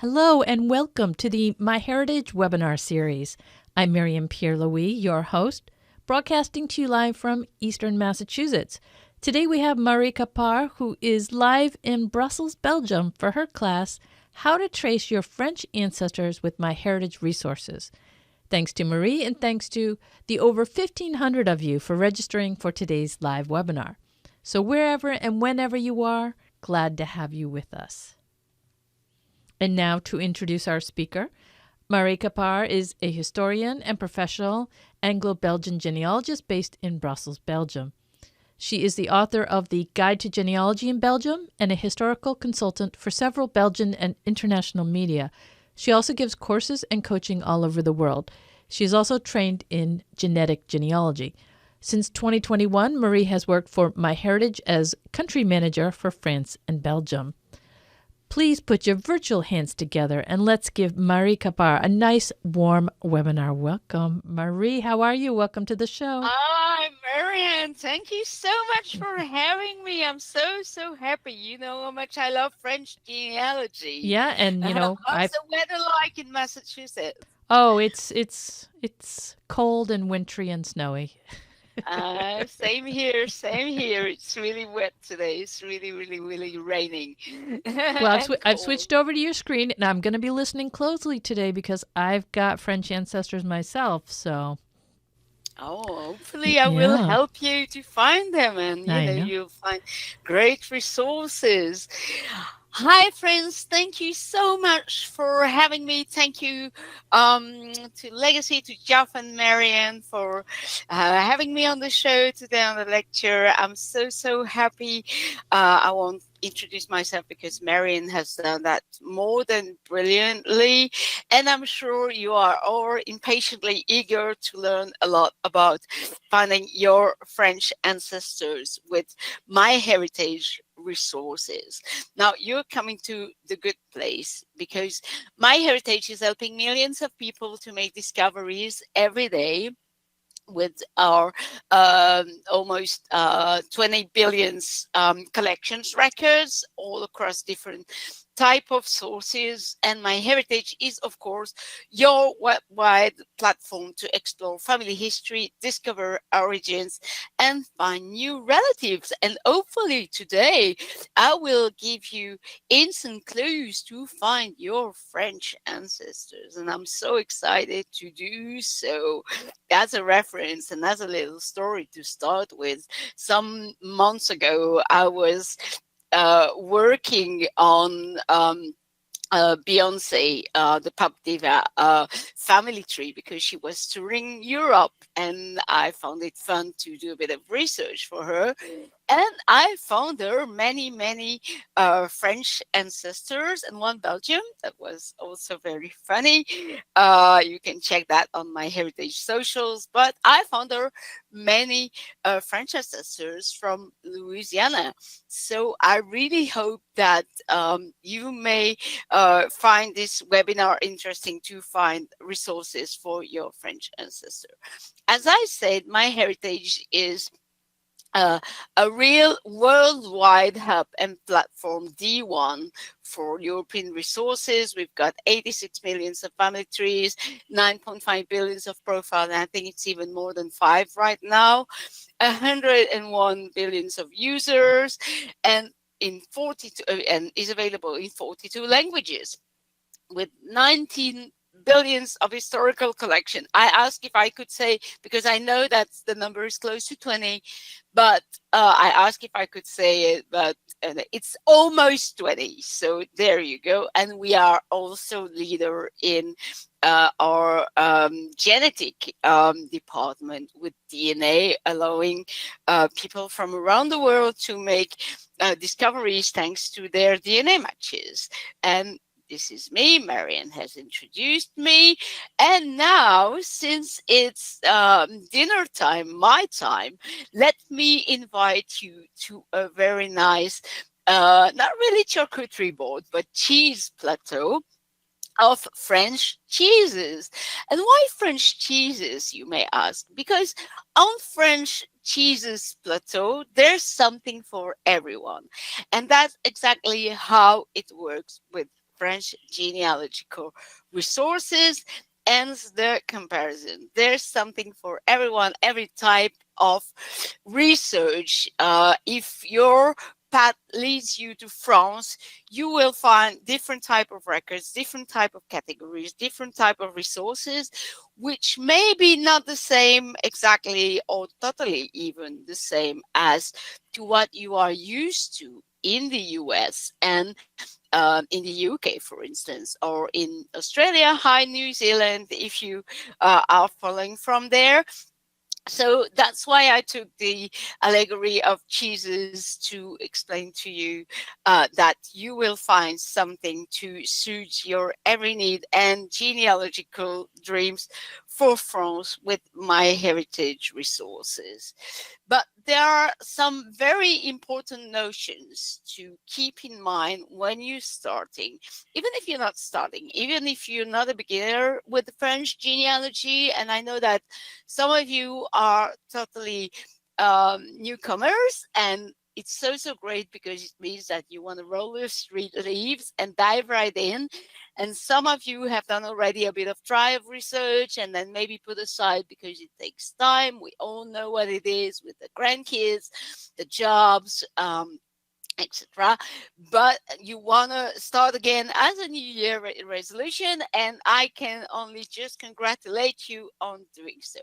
Hello and welcome to the MyHeritage webinar series. I'm Miriam Pierre-Louis, your host, broadcasting to you live from Eastern Massachusetts. Today we have Marie Capar, who is live in Brussels, Belgium for her class, How to Trace Your French Ancestors with MyHeritage Resources. Thanks to Marie and thanks to the over 1,500 of you for registering for today's live webinar. So wherever and whenever you are, glad to have you with us. And now to introduce our speaker. Marie Capar is a historian and professional Anglo-Belgian genealogist based in Brussels, Belgium. She is the author of The Guide to Genealogy in Belgium and a historical consultant for several Belgian and international media. She also gives courses and coaching all over the world. She is also trained in genetic genealogy. Since 2021, Marie has worked for MyHeritage as country manager for France and Belgium. Please put your virtual hands together and let's give Marie Capar a nice, warm webinar welcome. Marie, how are you? Welcome to the show. Hi, Marianne. Thank you so much for having me. I'm so happy. You know how much I love French genealogy. Yeah, and How's the weather like in Massachusetts? Oh, it's cold and wintry and snowy. Same here, same here. It's really wet today. It's really raining. Well, I've switched over to your screen, and I'm going to be listening closely today because I've got French ancestors myself, so... Oh, hopefully I will help you to find them, and you'll find great resources. Hi, friends. Thank you so much for having me. Thank you to Legacy, to Jeff and Marianne for having me on the show today on the lecture. I'm so happy. I won't introduce myself because Marianne has done that more than brilliantly. And I'm sure you are all impatiently eager to learn a lot about finding your French ancestors with MyHeritage resources. Now you're coming to the good place because MyHeritage is helping millions of people to make discoveries every day with our almost 20 billion collections records all across different type of sources. And MyHeritage is, of course, your wide platform to explore family history, discover origins, and find new relatives. And hopefully today, I will give you instant clues to find your French ancestors. And I'm so excited to do so. As a reference and as a little story to start with, some months ago, I was working on Beyonce, the pop diva, family tree because she was touring Europe, and I found it fun to do a bit of research for her. And I found her many French ancestors and one Belgium. That was also very funny. You can check that on MyHeritage socials. But I found her many French ancestors from Louisiana. So I really hope that you may find this webinar interesting to find resources for your French ancestor. As I said, MyHeritage is a real worldwide hub and platform, D1, for European resources. We've got 86 million of family trees, 9.5 billion of profiles, and I think it's even more than 5 right now, 101 billion of users, and in 42 and is available in 42 languages with 19 billions of historical collection. I asked if I could say, because I know that the number is close to 20, but I asked if I could say it, but it's almost 20. So there you go. And we are also leader in our genetic department with DNA, allowing people from around the world to make discoveries thanks to their DNA matches. And this is me. Marianne has introduced me. And now, since it's dinner time, my time, let me invite you to a very nice, not really charcuterie board, but cheese plateau of French cheeses. And why French cheeses, you may ask? Because on French cheeses plateau, there's something for everyone. And that's exactly how it works with French genealogical resources. Ends the comparison. There's something for everyone, every type of research. If your path leads you to France, you will find different type of records, different type of categories, different type of resources, which may be not the same exactly or totally even the same as to what you are used to in the US and in the UK, for instance, or in Australia, hi, New Zealand, if you are following from there. So that's why I took the allegory of cheeses to explain to you that you will find something to suit your every need and genealogical dreams for France with MyHeritage resources. But there are some very important notions to keep in mind when you're starting, even if you're not starting, even if you're not a beginner with the French genealogy. And I know that some of you are totally newcomers, and it's so great because it means that you want to roll your sleeves and dive right in. And some of you have done already a bit of trial research and then maybe put aside because it takes time. We all know what it is with the grandkids, the jobs, etc. But you want to start again as a new year resolution, and I can only just congratulate you on doing so.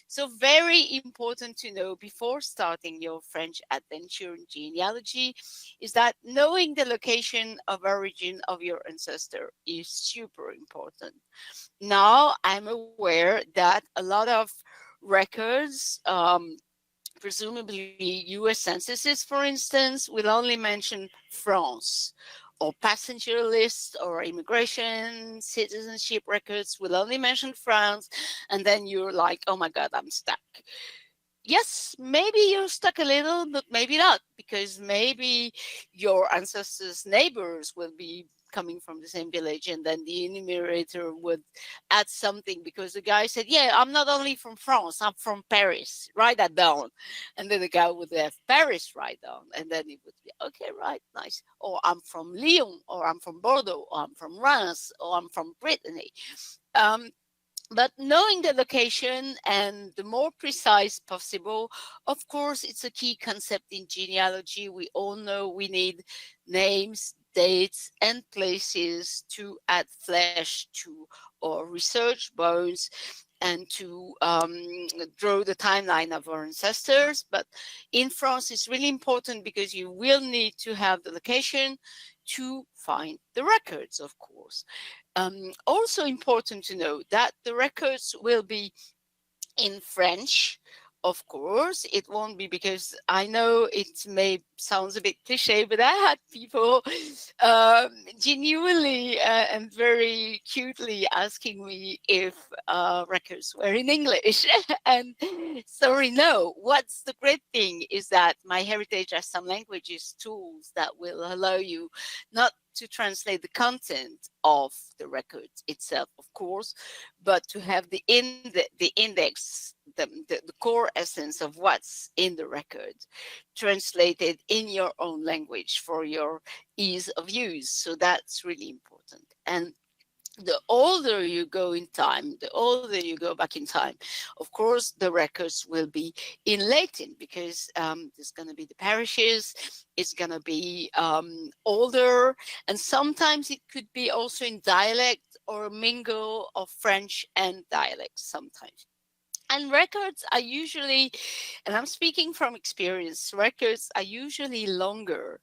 So very important to know before starting your French adventure in genealogy is that knowing the location of origin of your ancestor is super important. Now I'm aware that a lot of records, presumably US censuses, for instance, will only mention France, or passenger lists or immigration citizenship records will only mention France. And then you're like, oh my God, I'm stuck. Yes, maybe you're stuck a little, but maybe not, because maybe your ancestors' neighbors will be coming from the same village, and then the enumerator would add something because the guy said, yeah, I'm not only from France, I'm from Paris, write that down. And then the guy would have Paris write down, and then it would be, okay, right, nice. Or I'm from Lyon, or I'm from Bordeaux, or I'm from Reims, or I'm from Brittany. Um, but knowing the location and the more precise possible, of course, it's a key concept in genealogy. We all know we need names, dates, and places to add flesh to our research bones and to draw the timeline of our ancestors. But in France, it's really important because you will need to have the location to find the records, of course. Also important to know that the records will be in French. Of course, it won't be, because I know it may sounds a bit cliche, but I had people genuinely and very cutely asking me if records were in English. And sorry, no. What's the great thing is that MyHeritage has some languages tools that will allow you not to translate the content of the record itself, of course, but to have the index, the core essence of what's in the record translated in your own language for your ease of use. So that's really important. And the older you go in time, the older you go back in time, of course, the records will be in Latin, because there's going to be the parishes, it's going to be older, and sometimes it could be also in dialect or a mingle of French and dialects sometimes. And records are usually, and I'm speaking from experience, records are usually longer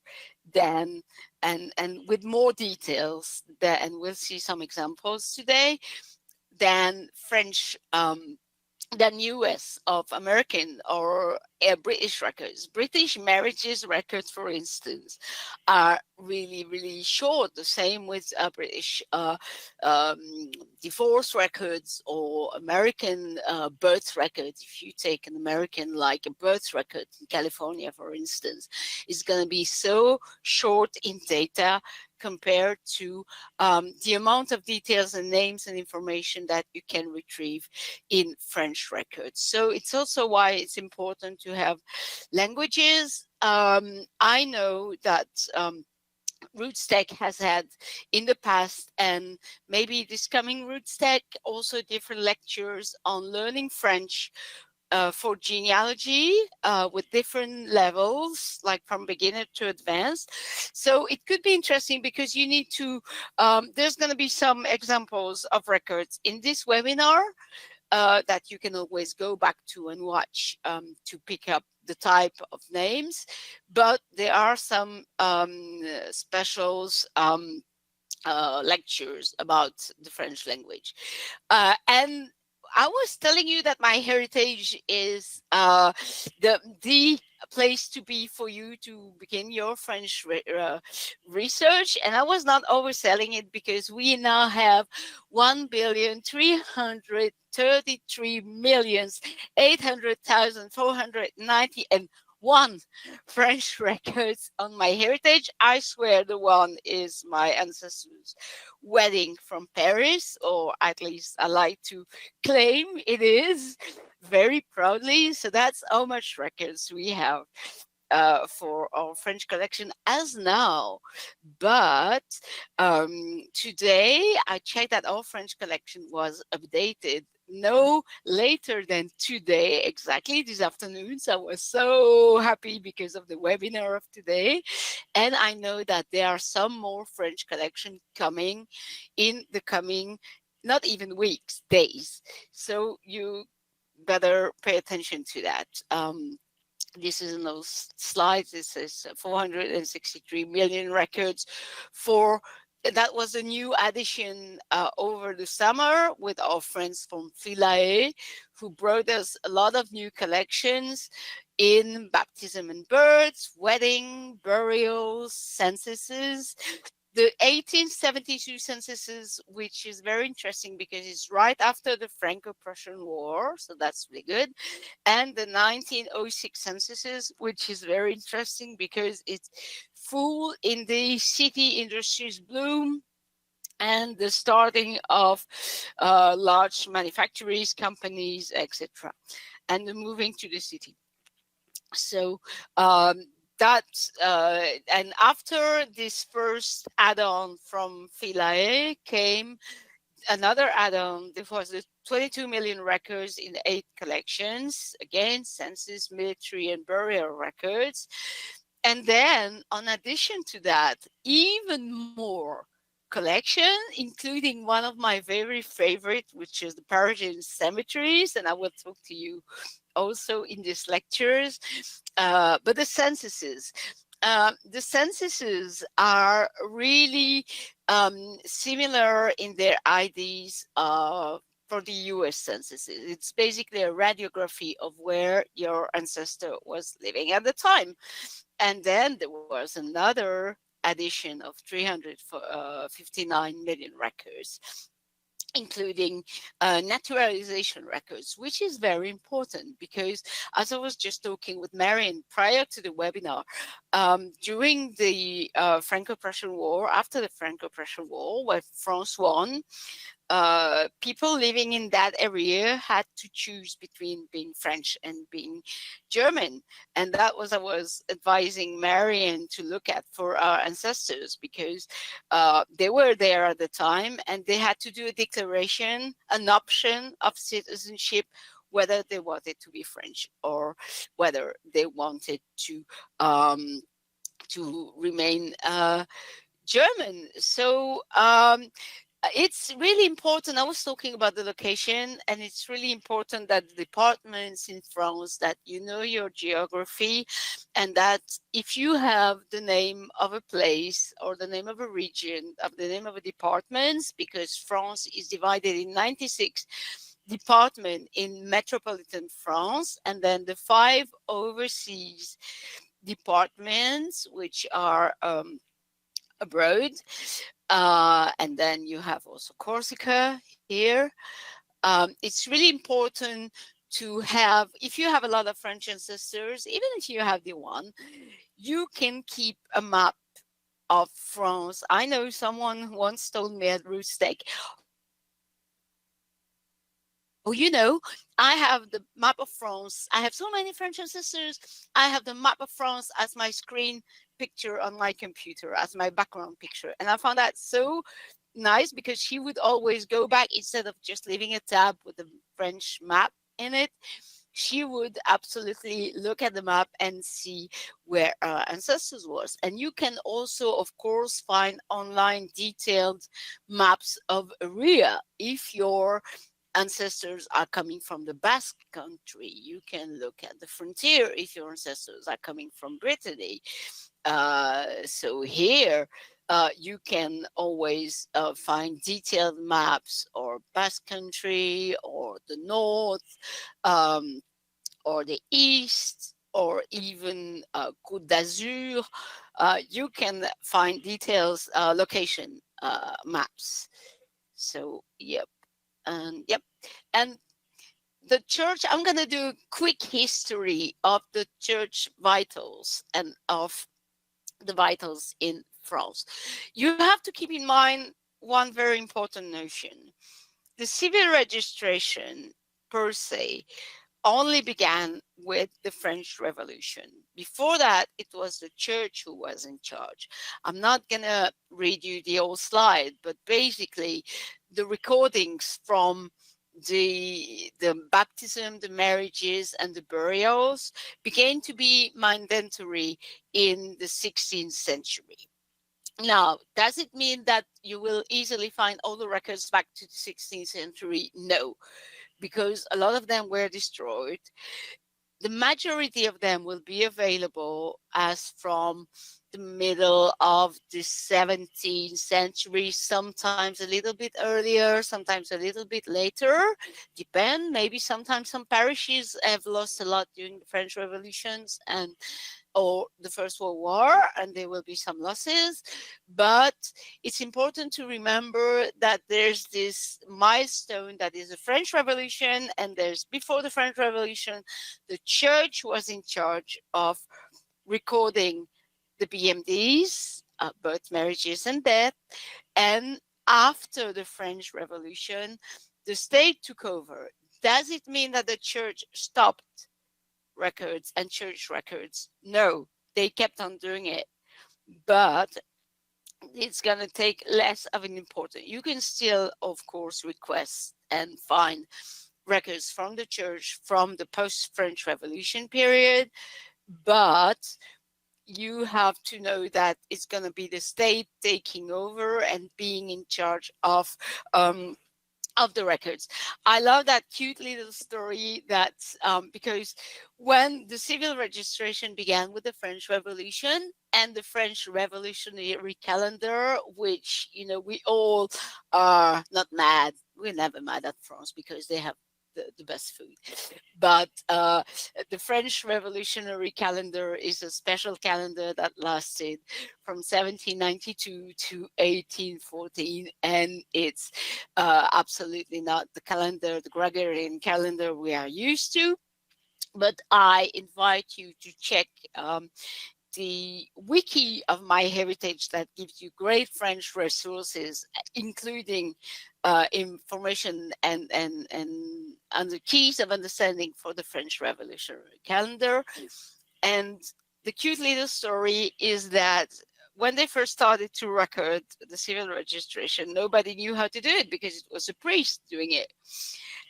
than and with more details that, and we'll see some examples today, than French, than US of American or British records. British marriages records, for instance, are really short. The same with British um, divorce records or American birth records. If you take an American, like a birth record in California, for instance, it's going to be so short in data compared to the amount of details and names and information that you can retrieve in French records. So it's also why it's important to have languages. I know that Rootstech has had in the past, and maybe this coming Rootstech also different lectures on learning French for genealogy with different levels, like from beginner to advanced. So it could be interesting because you need to, there's going to be some examples of records in this webinar that you can always go back to and watch to pick up the type of names. But there are some specials lectures about the French language. And I was telling you that MyHeritage is the place to be for you to begin your French research. And I was not overselling it because we now have 1,333,800,490 and one French records on MyHeritage. I swear the one is my ancestors' wedding from Paris, or at least I like to claim it is very proudly. So that's how much records we have for our French collection as now. But today I checked that our French collection was updated no later than today, exactly this afternoon. So I was so happy because of the webinar of today. And I know that there are some more French collection coming in the coming, not even weeks, days. So you better pay attention to that. This is in those slides. This is 463 million records for that was a new addition over the summer with our friends from Philae, who brought us a lot of new collections in baptism and births, wedding, burials, censuses. The 1872 censuses, which is very interesting because it's right after the Franco-Prussian War, so that's really good, and the 1906 censuses, which is very interesting because it's full in the city industries bloom and the starting of large manufacturers, companies, etc., and the moving to the city. So that and after this first add-on from Philae came another add-on. There was the 22 million records in 8 collections, again census, military and burial records. And then on addition to that, even more collection, including one of my very favorite, which is the Parisian cemeteries, and I will talk to you also in these lectures. But the censuses are really similar in their IDs for the US censuses. It's basically a radiography of where your ancestor was living at the time. And then there was another addition of 359 million records, including naturalization records, which is very important because, as I was just talking with Marion prior to the webinar, during the Franco-Prussian War, after the Franco-Prussian War, where France won, people living in that area had to choose between being French and being German. And that was I was advising Marion to look at for our ancestors because they were there at the time and they had to do a declaration, an option of citizenship, whether they wanted to be French or whether they wanted to remain German. So it's really important. I was talking about the location, and it's really important that the departments in France, that you know your geography, and that if you have the name of a place or the name of a region, of the name of a department, because France is divided in 96 departments in metropolitan France, and then the 5 overseas departments, which are abroad. And then you have also Corsica here. It's really important to have, if you have a lot of French ancestors, even if you have the one, you can keep a map of France. I know someone once told me at Rootstech, oh, you know, I have the map of France. I have so many French ancestors. I have the map of France as my screen picture on my computer as my background picture. And I found that so nice because she would always go back instead of just leaving a tab with the French map in it. She would absolutely look at the map and see where our ancestors was. And you can also, of course, find online detailed maps of area. If your ancestors are coming from the Basque country, you can look at the frontier if your ancestors are coming from Brittany. So here, you can always find detailed maps or Basque country or the north, um, or the east, or even Côte d'Azur. You can find details, location maps. So yep. And the church, I'm going to do a quick history of the church vitals and of the vitals in France. You have to keep in mind one very important notion. The civil registration per se only began with the French Revolution. Before that, it was the church who was in charge. I'm not going to read you the whole slide, but basically, the recordings from the baptism, the marriages, and the burials began to be mandatory in the 16th century. Now, does it mean that you will easily find all the records back to the 16th century? No, because a lot of them were destroyed. The majority of them will be available as from the middle of the 17th century, sometimes a little bit earlier, sometimes a little bit later, depend. Maybe sometimes some parishes have lost a lot during the French Revolutions and or the First World War, and there will be some losses. But it's important to remember that there's this milestone that is the French Revolution, and there's before the French Revolution, the church was in charge of recording the BMDs, birth, marriages, and death. And after the French Revolution, the state took over. Does it mean that the church stopped records and church records? No, they kept on doing it, but it's going to take less of an importance. You can still, of course, request and find records from the church from the post-French Revolution period, but you have to know that it's going to be the state taking over and being in charge of the records. I love that cute little story that because when the civil registration began with the French Revolution and the French Revolutionary calendar, which, you know, we all are not mad. We're never mad at France because they have the best food. But the French Revolutionary calendar is a special calendar that lasted from 1792 to 1814. And it's absolutely not the calendar, the Gregorian calendar we are used to. But I invite you to check the wiki of MyHeritage that gives you great French resources, including information and the keys of understanding for the French Revolutionary calendar. And the cute little story is that when they first started to record the civil registration, nobody knew how to do it because it was a priest doing it.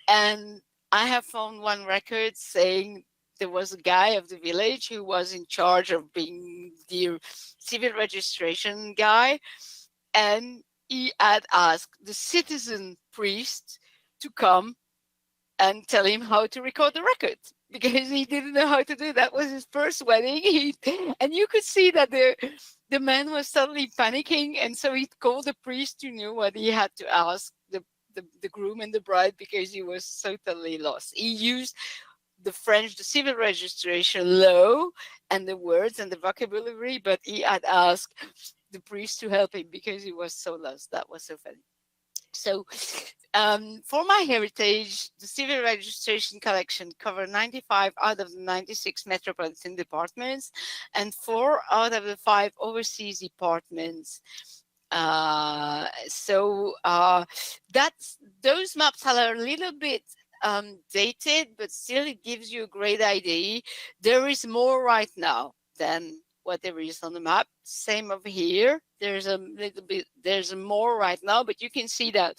And I have found one record saying there was a guy of the village who was in charge of being the civil registration guy, and he had asked the citizen priest to come and tell him how to record the record because he didn't know how to do it. That was his first wedding. And you could see that the man was suddenly panicking, and so he called the priest who knew what he had to ask the groom and the bride because he was totally lost. He used the civil registration law and the words and the vocabulary, but he had asked the priest to help him because he was so lost. That was so funny. So for MyHeritage, the civil registration collection covered 95 out of the 96 metropolitan departments and 4 out of the 5 overseas departments. Those maps are a little bit dated, but still it gives you a great idea. There is more right now than what there is on the map. Same over here. There's a little bit, there's more right now, but you can see that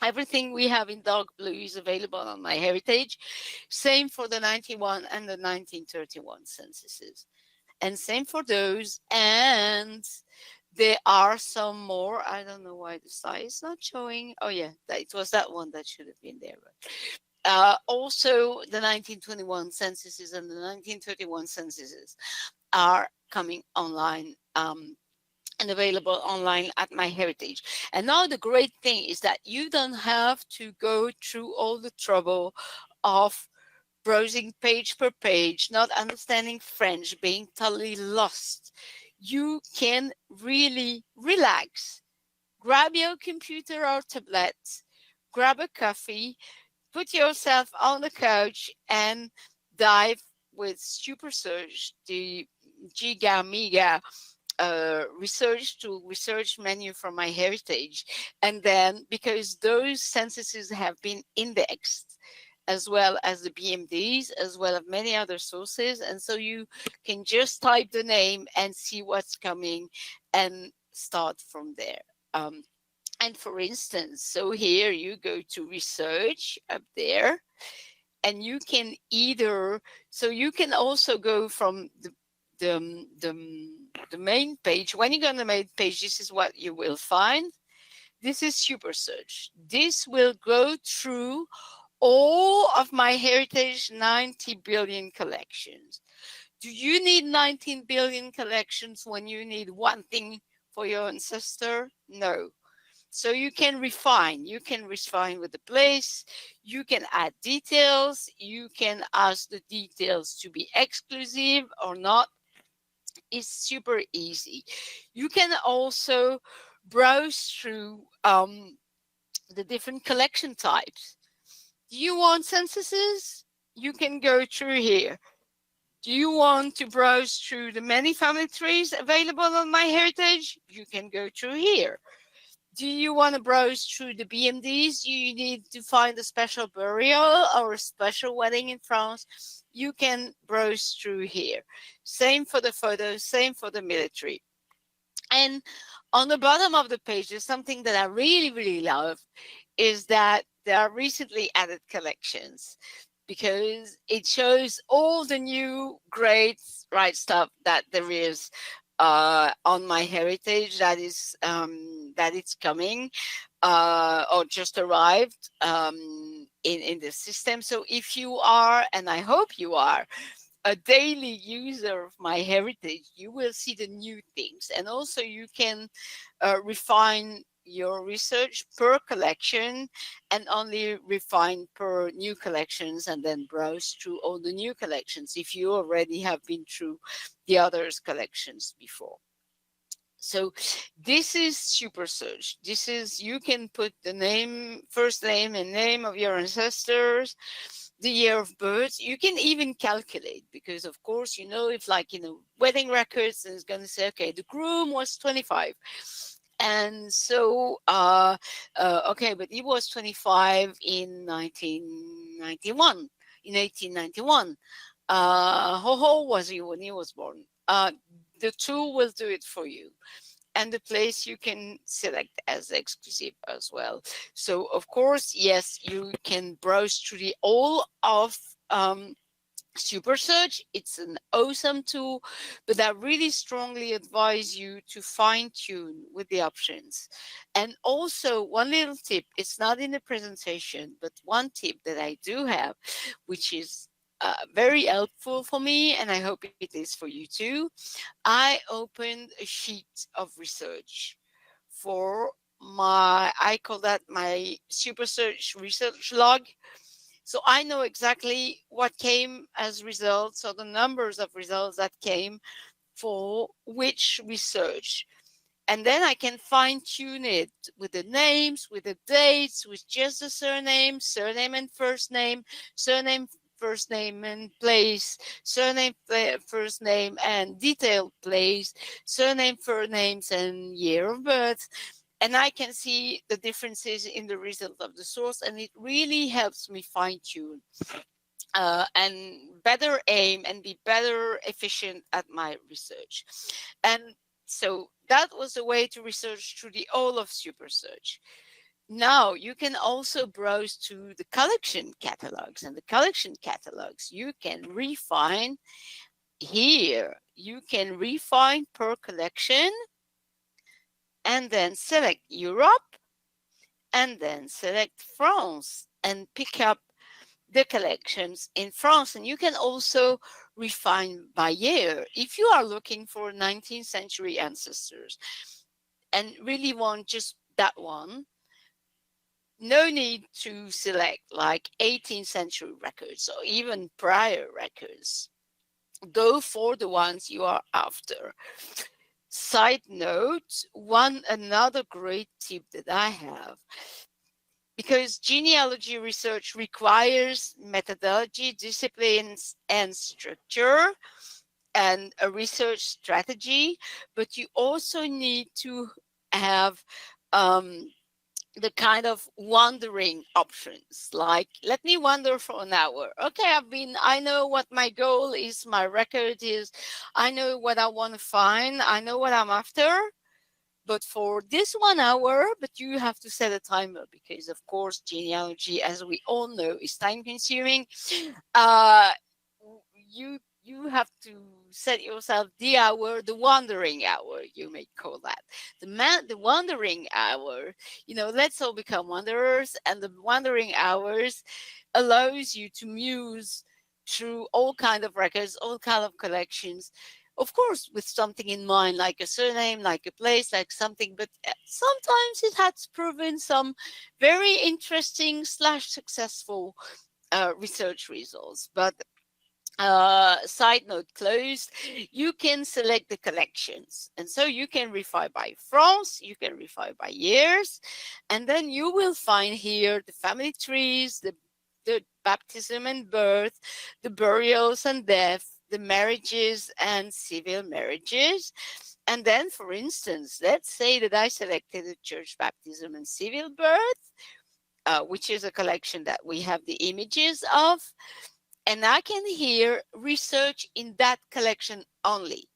everything we have in dark blue is available on MyHeritage. Same for the 91 and the 1931 censuses. And same for those. And there are some more. I don't know why the site is not showing. Oh yeah, it was that one that should have been there. Also, the 1921 censuses and the 1931 censuses are coming online and available online at MyHeritage. And now the great thing is that you don't have to go through all the trouble of browsing page per page, not understanding French, being totally lost. You can really relax. Grab your computer or tablet, grab a coffee, put yourself on the couch and dive with Super Search, the Giga Mega research to research menu from MyHeritage. And then because those censuses have been indexed, as well as the BMDs, as well as many other sources. And so you can just type the name and see what's coming and start from there. And for instance, so here you go to research up there, and you can either, so you can also go from the main page. When you go on the main page, this is what you will find. This is Super Search. This will go through all of MyHeritage 90 billion collections. Do you need 19 billion collections when you need one thing for your ancestor? No. So you can refine. You can refine with the place. You can add details. You can ask the details to be exclusive or not. It's super easy. You can also browse through the different collection types. Do you want censuses? You can go through here. Do you want to browse through the many family trees available on MyHeritage? You can go through here. Do you want to browse through the BMDs? You need to find a special burial or a special wedding in France. You can browse through here. Same for the photos, same for the military. And on the bottom of the page, there's something that I really, really love, is that there are recently added collections, because it shows all the new great right stuff that there is on MyHeritage that it's coming or just arrived in the system. So if you are, and I hope you are, a daily user of MyHeritage, you will see the new things, and also you can refine your research per collection and only refine per new collections, and then browse through all the new collections if you already have been through the others collections before. So this is Super Search. This is, you can put the name, first name and name of your ancestors, the year of birth. You can even calculate, because of course, you know, if like, you know, wedding records, and it's going to say, okay, the groom was 25. And so, okay, but he was 25 in 1991. In 1891, how old was he when he was born? The tool will do it for you, and the place you can select as exclusive as well. So, of course, yes, you can browse through the all of Super Search. It's an awesome tool, but I really strongly advise you to fine tune with the options. And also, one little tip, it's not in the presentation, but one tip that I do have, which is very helpful for me, and I hope it is for you too. I opened a sheet of research for I call that my Super Search research log. So I know exactly what came as results, or the numbers of results that came for which research. And then I can fine tune it with the names, with the dates, with just the surname, surname and first name, surname, first name and place, surname, first name and detailed place, surname, first names and year of birth. And I can see the differences in the result of the source, and it really helps me fine tune and better aim and be better efficient at my research. And so that was a way to research through the all of super search. Now you can also browse to the collection catalogs, and the collection catalogs you can refine here. You can refine per collection and then select Europe and then select France and pick up the collections in France. And you can also refine by year. If you are looking for 19th century ancestors and really want just that one, no need to select like 18th century records or even prior records. Go for the ones you are after. Side note, one another great tip that I have, because genealogy research requires methodology, disciplines, and structure and a research strategy, but you also need to have the kind of wandering options, like let me wander for an hour. Okay, I know what my goal is, my record is, I know what I want to find, I know what I'm after. But for this 1 hour, but you have to set a timer, because of course genealogy, as we all know, is time consuming. uh you have to set yourself the hour, the wandering hour, you may call that. The wandering hour, let's all become wanderers, and the wandering hours allows you to muse through all kind of records, all kind of collections, of course with something in mind, like a surname, like a place, like something. But sometimes it has proven some very interesting slash successful research results. But side note closed, you can select the collections, and so you can refine by France, you can refine by years, and then you will find here the family trees, the baptism and birth, the burials and death, the marriages and civil marriages. And then, for instance, let's say that I selected a church baptism and civil birth, which is a collection that we have the images of. And I can here research in that collection only,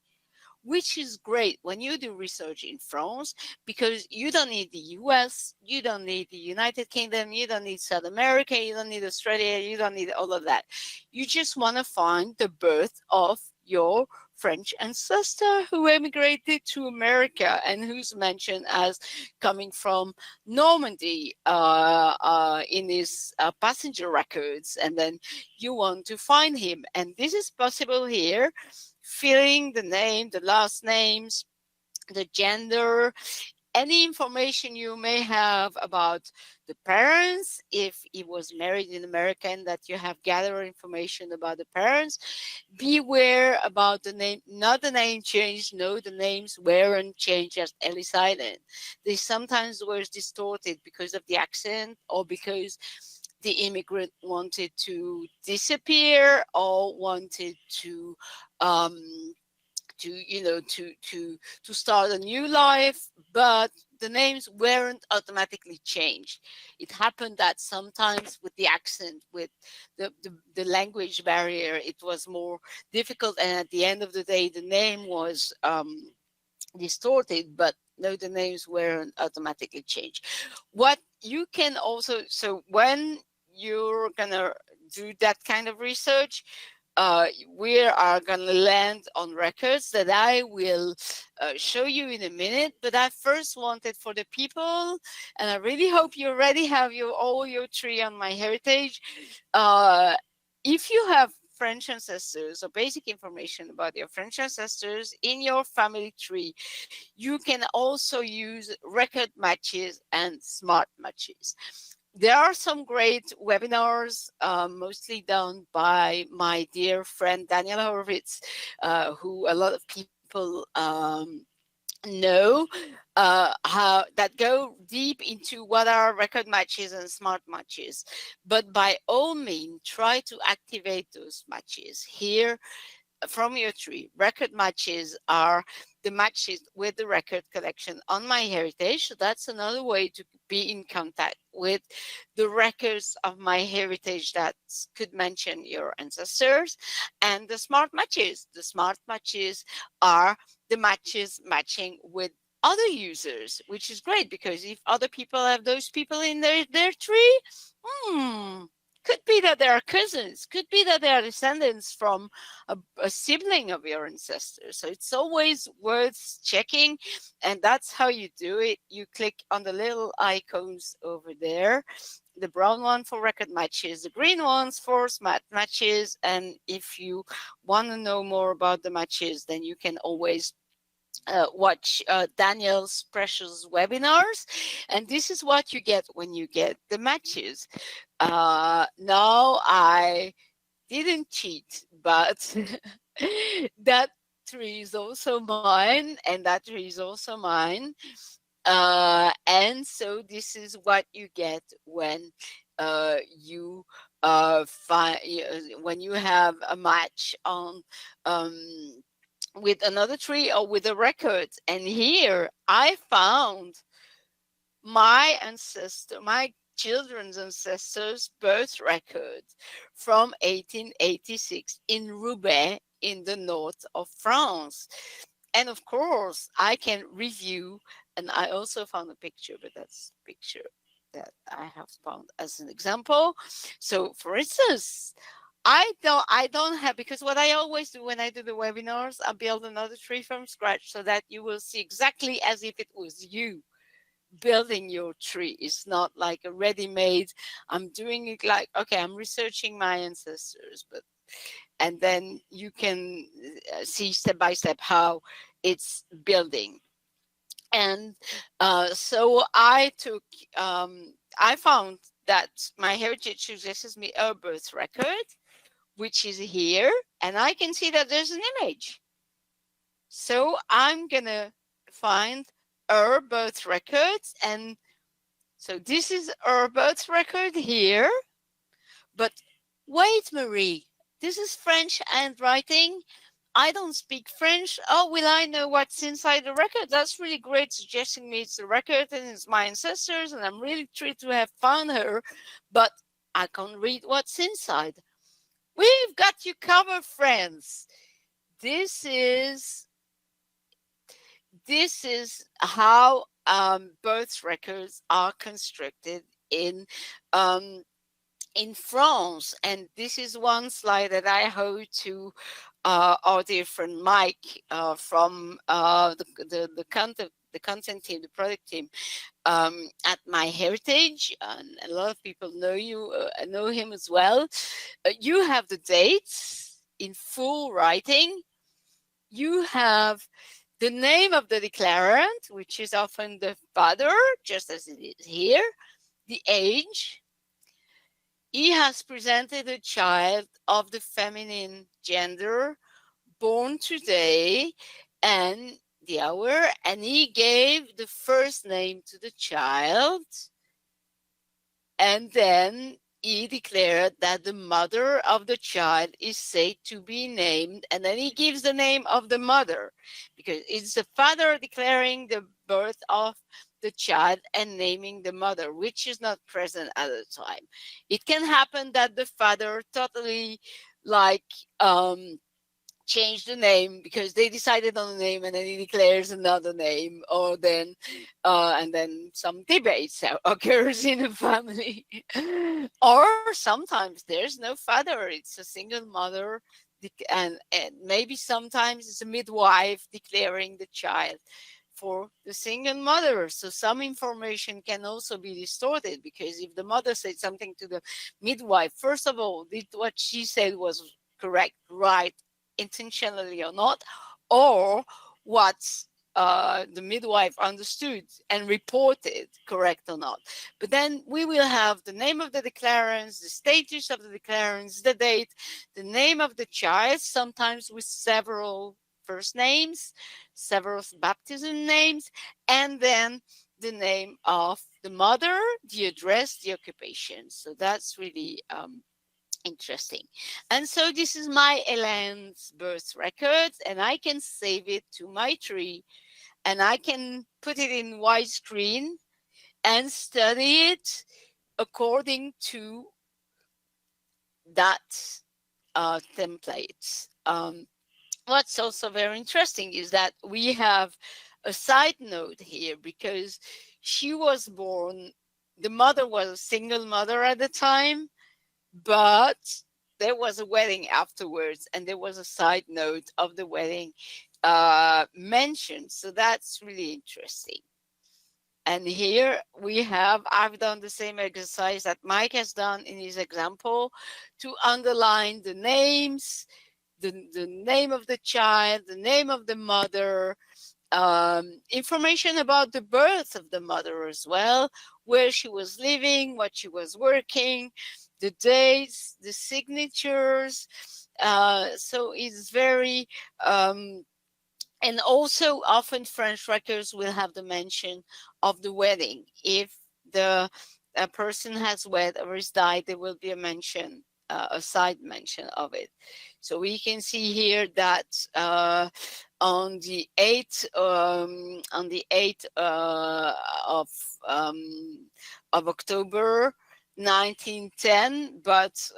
which is great when you do research in France, because you don't need the US, you don't need the United Kingdom, you don't need South America, you don't need Australia, you don't need all of that. You just want to find the birth of your French ancestor who emigrated to America and who's mentioned as coming from Normandy in his passenger records. And then you want to find him. And this is possible here, filling the name, the last names, the gender, any information you may have about the parents, if he was married in America, and that you have gathered information about the parents. Beware about the name, not the name change. No, the names weren't changed as Ellis Island. They sometimes were distorted because of the accent, or because the immigrant wanted to disappear or wanted to start a new life, but the names weren't automatically changed. It happened that sometimes with the accent, with the language barrier, it was more difficult, and at the end of the day the name was distorted, but no, the names weren't automatically changed. What you can also, so when you're gonna do that kind of research, we are going to land on records that I will show you in a minute. But I first wanted for the people, and I really hope you already have all your tree on MyHeritage. If you have French ancestors or basic information about your French ancestors in your family tree, you can also use record matches and smart matches. There are some great webinars, mostly done by my dear friend Daniel Horowitz, who a lot of people know, how that go deep into what are record matches and smart matches. But by all means, try to activate those matches. Here, from your tree. Record matches are the matches with the record collection on MyHeritage. So that's another way to be in contact with the records of MyHeritage that could mention your ancestors. And the smart matches. The smart matches are the matches matching with other users, which is great because if other people have those people in their tree, hmm, could be that they are cousins, could be that they are descendants from a sibling of your ancestors. So it's always worth checking. And that's how you do it. You click on the little icons over there, the brown one for record matches, the green ones for smart matches. And if you want to know more about the matches, then you can always watch Daniel's precious webinars. And this is what you get when you get the matches. No, I didn't cheat, but that tree is also mine, and that tree is also mine. And so this is what you get when you find when you have a match on with another tree or with a record. And here I found my children's ancestors' birth record from 1886 in Roubaix in the north of France. And of course, I can review, and I also found a picture, but that's a picture that I have found as an example. So for instance, I don't have, because what I always do when I do the webinars, I build another tree from scratch so that you will see exactly as if it was you building your tree. It's not like a ready-made, I'm doing it like, okay, I'm researching my ancestors, but and then you can see step by step how it's building. And so I found that MyHeritage suggests me a birth record, which is here, and I can see that there's an image. So I'm gonna find her birth records, and so this is her birth record here. But wait, Marie, this is French handwriting. I don't speak French. Oh, will I know what's inside the record? That's really great, suggesting me it's the record and it's my ancestors, and I'm really thrilled to have found her, but I can't read what's inside. We've got you covered, friends. This is how birth records are constructed um, in France. And this is one slide that I owe to our dear friend Mike from the content team, the product team at MyHeritage. And a lot of people know him as well. You have the dates in full writing. You have the name of the declarant, which is often the father, just as it is here, the age. He has presented a child of the feminine gender born today and the hour, and he gave the first name to the child. And then he declared that the mother of the child is said to be named, and then he gives the name of the mother, because it's the father declaring the birth of the child and naming the mother, which is not present at the time. It can happen that the father totally like change the name because they decided on a name and then he declares another name, or then and then some debates occurs in the family. Or sometimes there's no father, it's a single mother, and maybe sometimes it's a midwife declaring the child for the single mother. So some information can also be distorted, because if the mother said something to the midwife, first of all, did what she said was correct, right, intentionally or not, or what the midwife understood and reported correct or not. But then we will have the name of the declarants, the status of the declarants, the date, the name of the child, sometimes with several first names, several baptism names, and then the name of the mother, the address, the occupation. So that's really Interesting. And so this is my Elaine's birth records, and I can save it to my tree, and I can put it in widescreen and study it according to that template. What's also very interesting is that we have a side note here, because she was born, the mother was a single mother at the time, but there was a wedding afterwards, and there was a side note of the wedding mentioned. So that's really interesting. And here we have, I've done the same exercise that Mike has done in his example, to underline the names, the name of the child, the name of the mother, information about the birth of the mother as well, where she was living, what she was working, the dates, the signatures. So it's very, and also often French records will have the mention of the wedding. If the a person has wed or is died, there will be a mention, a side mention of it. So we can see here that on the 8th of October 1910, but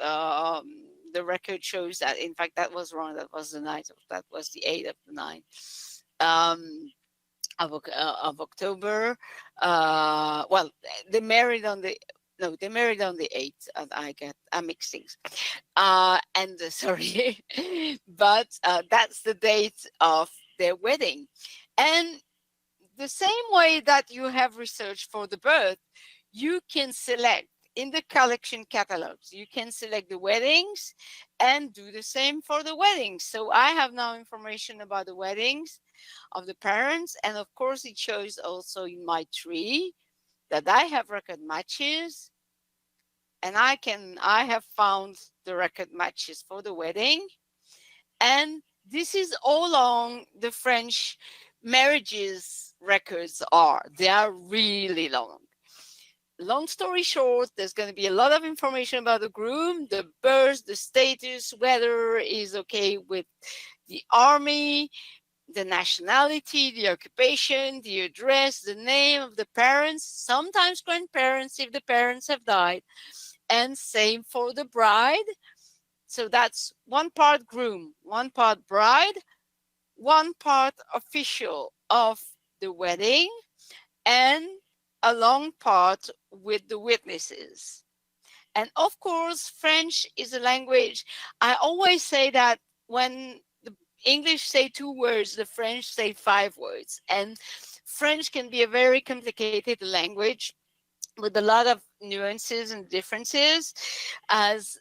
the record shows that in fact that was wrong. That was the night of, that was the 8th of the 9th of October. Well, they married on the, no, they married on the 8th. I mix things. And sorry, but that's the date of their wedding. And the same way that you have research for the birth, you can select in the collection catalogs, you can select the weddings and do the same for the weddings. So I have now information about the weddings of the parents. And of course, it shows also in my tree that I have record matches, and I have found the record matches for the wedding. And this is all long the French marriages records are. They are really long. Long story short, there's going to be a lot of information about the groom, the birth, the status, whether is okay with the army, the nationality, the occupation, the address, the name of the parents, sometimes grandparents if the parents have died, and same for the bride. So that's one part groom, one part bride, one part official of the wedding, and a long part with the witnesses. And of course, French is a language. I always say that when the English say 2 words, the French say 5 words. And French can be a very complicated language with a lot of nuances and differences. As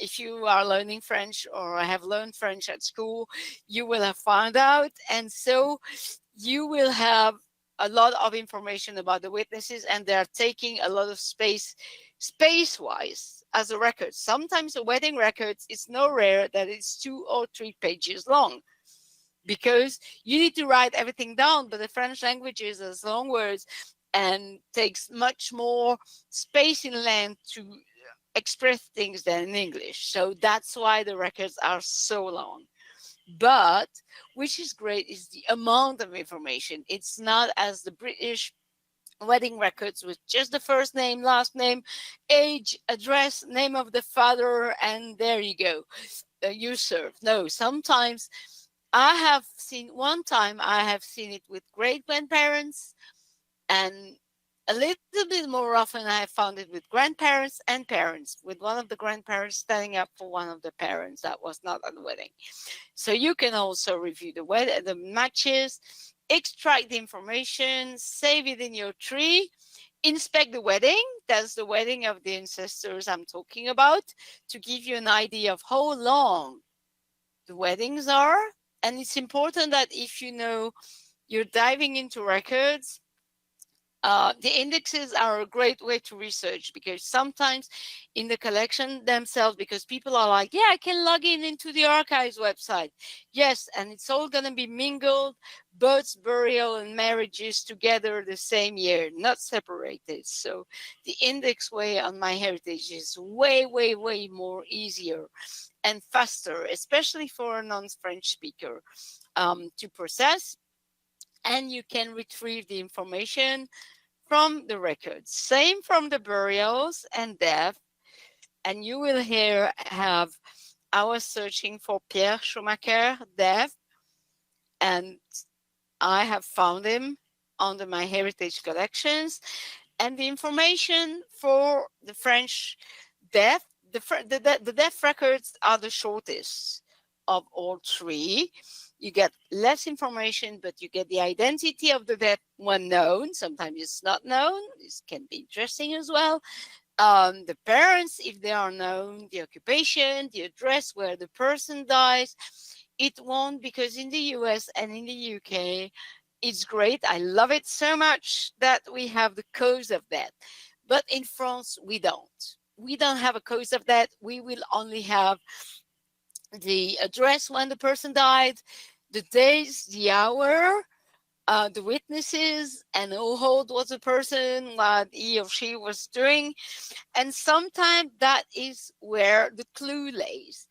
if you are learning French or have learned French at school, you will have found out. And so you will have a lot of information about the witnesses, and they're taking a lot of space wise as a record. Sometimes a wedding record is no rare that it's 2 or 3 pages long, because you need to write everything down. But the French language is as long words and takes much more space in length to express things than in English. So that's why the records are so long. But which is great is the amount of information. It's not as the British wedding records with just the first name, last name, age, address, name of the father, and there you go. You serve. No, sometimes one time I have seen it with great grandparents, and a little bit more often I have found it with grandparents and parents, with one of the grandparents standing up for one of the parents that was not at the wedding. So you can also review the matches, extract the information, save it in your tree, inspect the wedding. That's the wedding of the ancestors I'm talking about, to give you an idea of how long the weddings are. And it's important that if you know you're diving into records, the indexes are a great way to research, because sometimes in the collection themselves, because people are like, yeah, I can log in into the archives website. Yes, and it's all going to be mingled, births, burial, and marriages together the same year, not separated. So the index way on MyHeritage is way, way, way more easier and faster, especially for a non-French speaker, to process. And you can retrieve the information from the records. Same from the burials and death. And you will here have, I was searching for Pierre Schumacher death, and I have found him under MyHeritage collections. And the information for the French death, the death records are the shortest of all three. You get less information, but you get the identity of the death when known. Sometimes it's not known. This can be interesting as well. The parents, if they are known, the occupation, the address where the person dies. It won't, because in the US and in the UK, it's great. I love it so much that we have the cause of death. But in France, we don't. We don't have a cause of death. We will only have the address when the person died, the days, the hour, the witnesses, and how old was the person, what he or she was doing. And sometimes that is where the clue lays.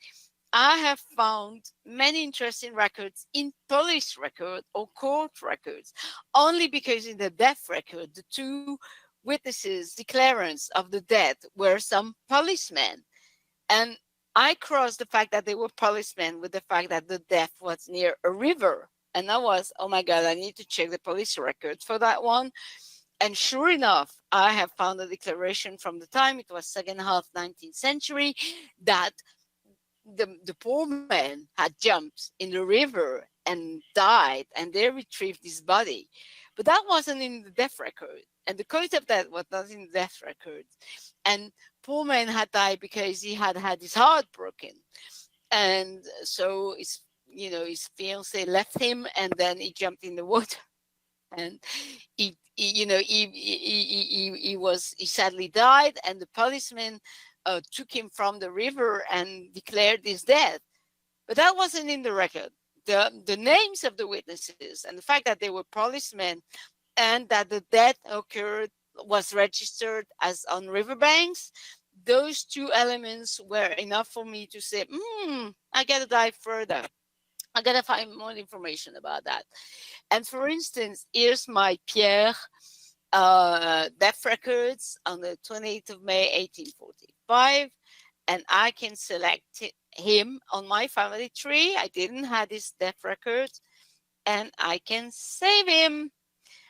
I have found many interesting records in police record or court records, only because in the death record, the two witnesses, declarants of the death were some policemen. And I crossed the fact that they were policemen with the fact that the death was near a river. And I was, oh my God, I need to check the police record for that one. And sure enough, I have found a declaration from the time, it was second half 19th century, that the poor man had jumped in the river and died, and they retrieved his body. But that wasn't in the death record. And the cause of that was not in the death record. And poor man had died because he had had his heart broken. And so his fiance left him, and then he jumped in the water. And he sadly died, and the policeman took him from the river and declared his death. But that wasn't in the record. The names of the witnesses and the fact that they were policemen and that the death occurred was registered as on riverbanks, those two elements were enough for me to say, I gotta dive further. I gotta find more information about that. And for instance, here's my Pierre death records on the 28th of May, 1845. And I can select him on my family tree. I didn't have his death records. And I can save him.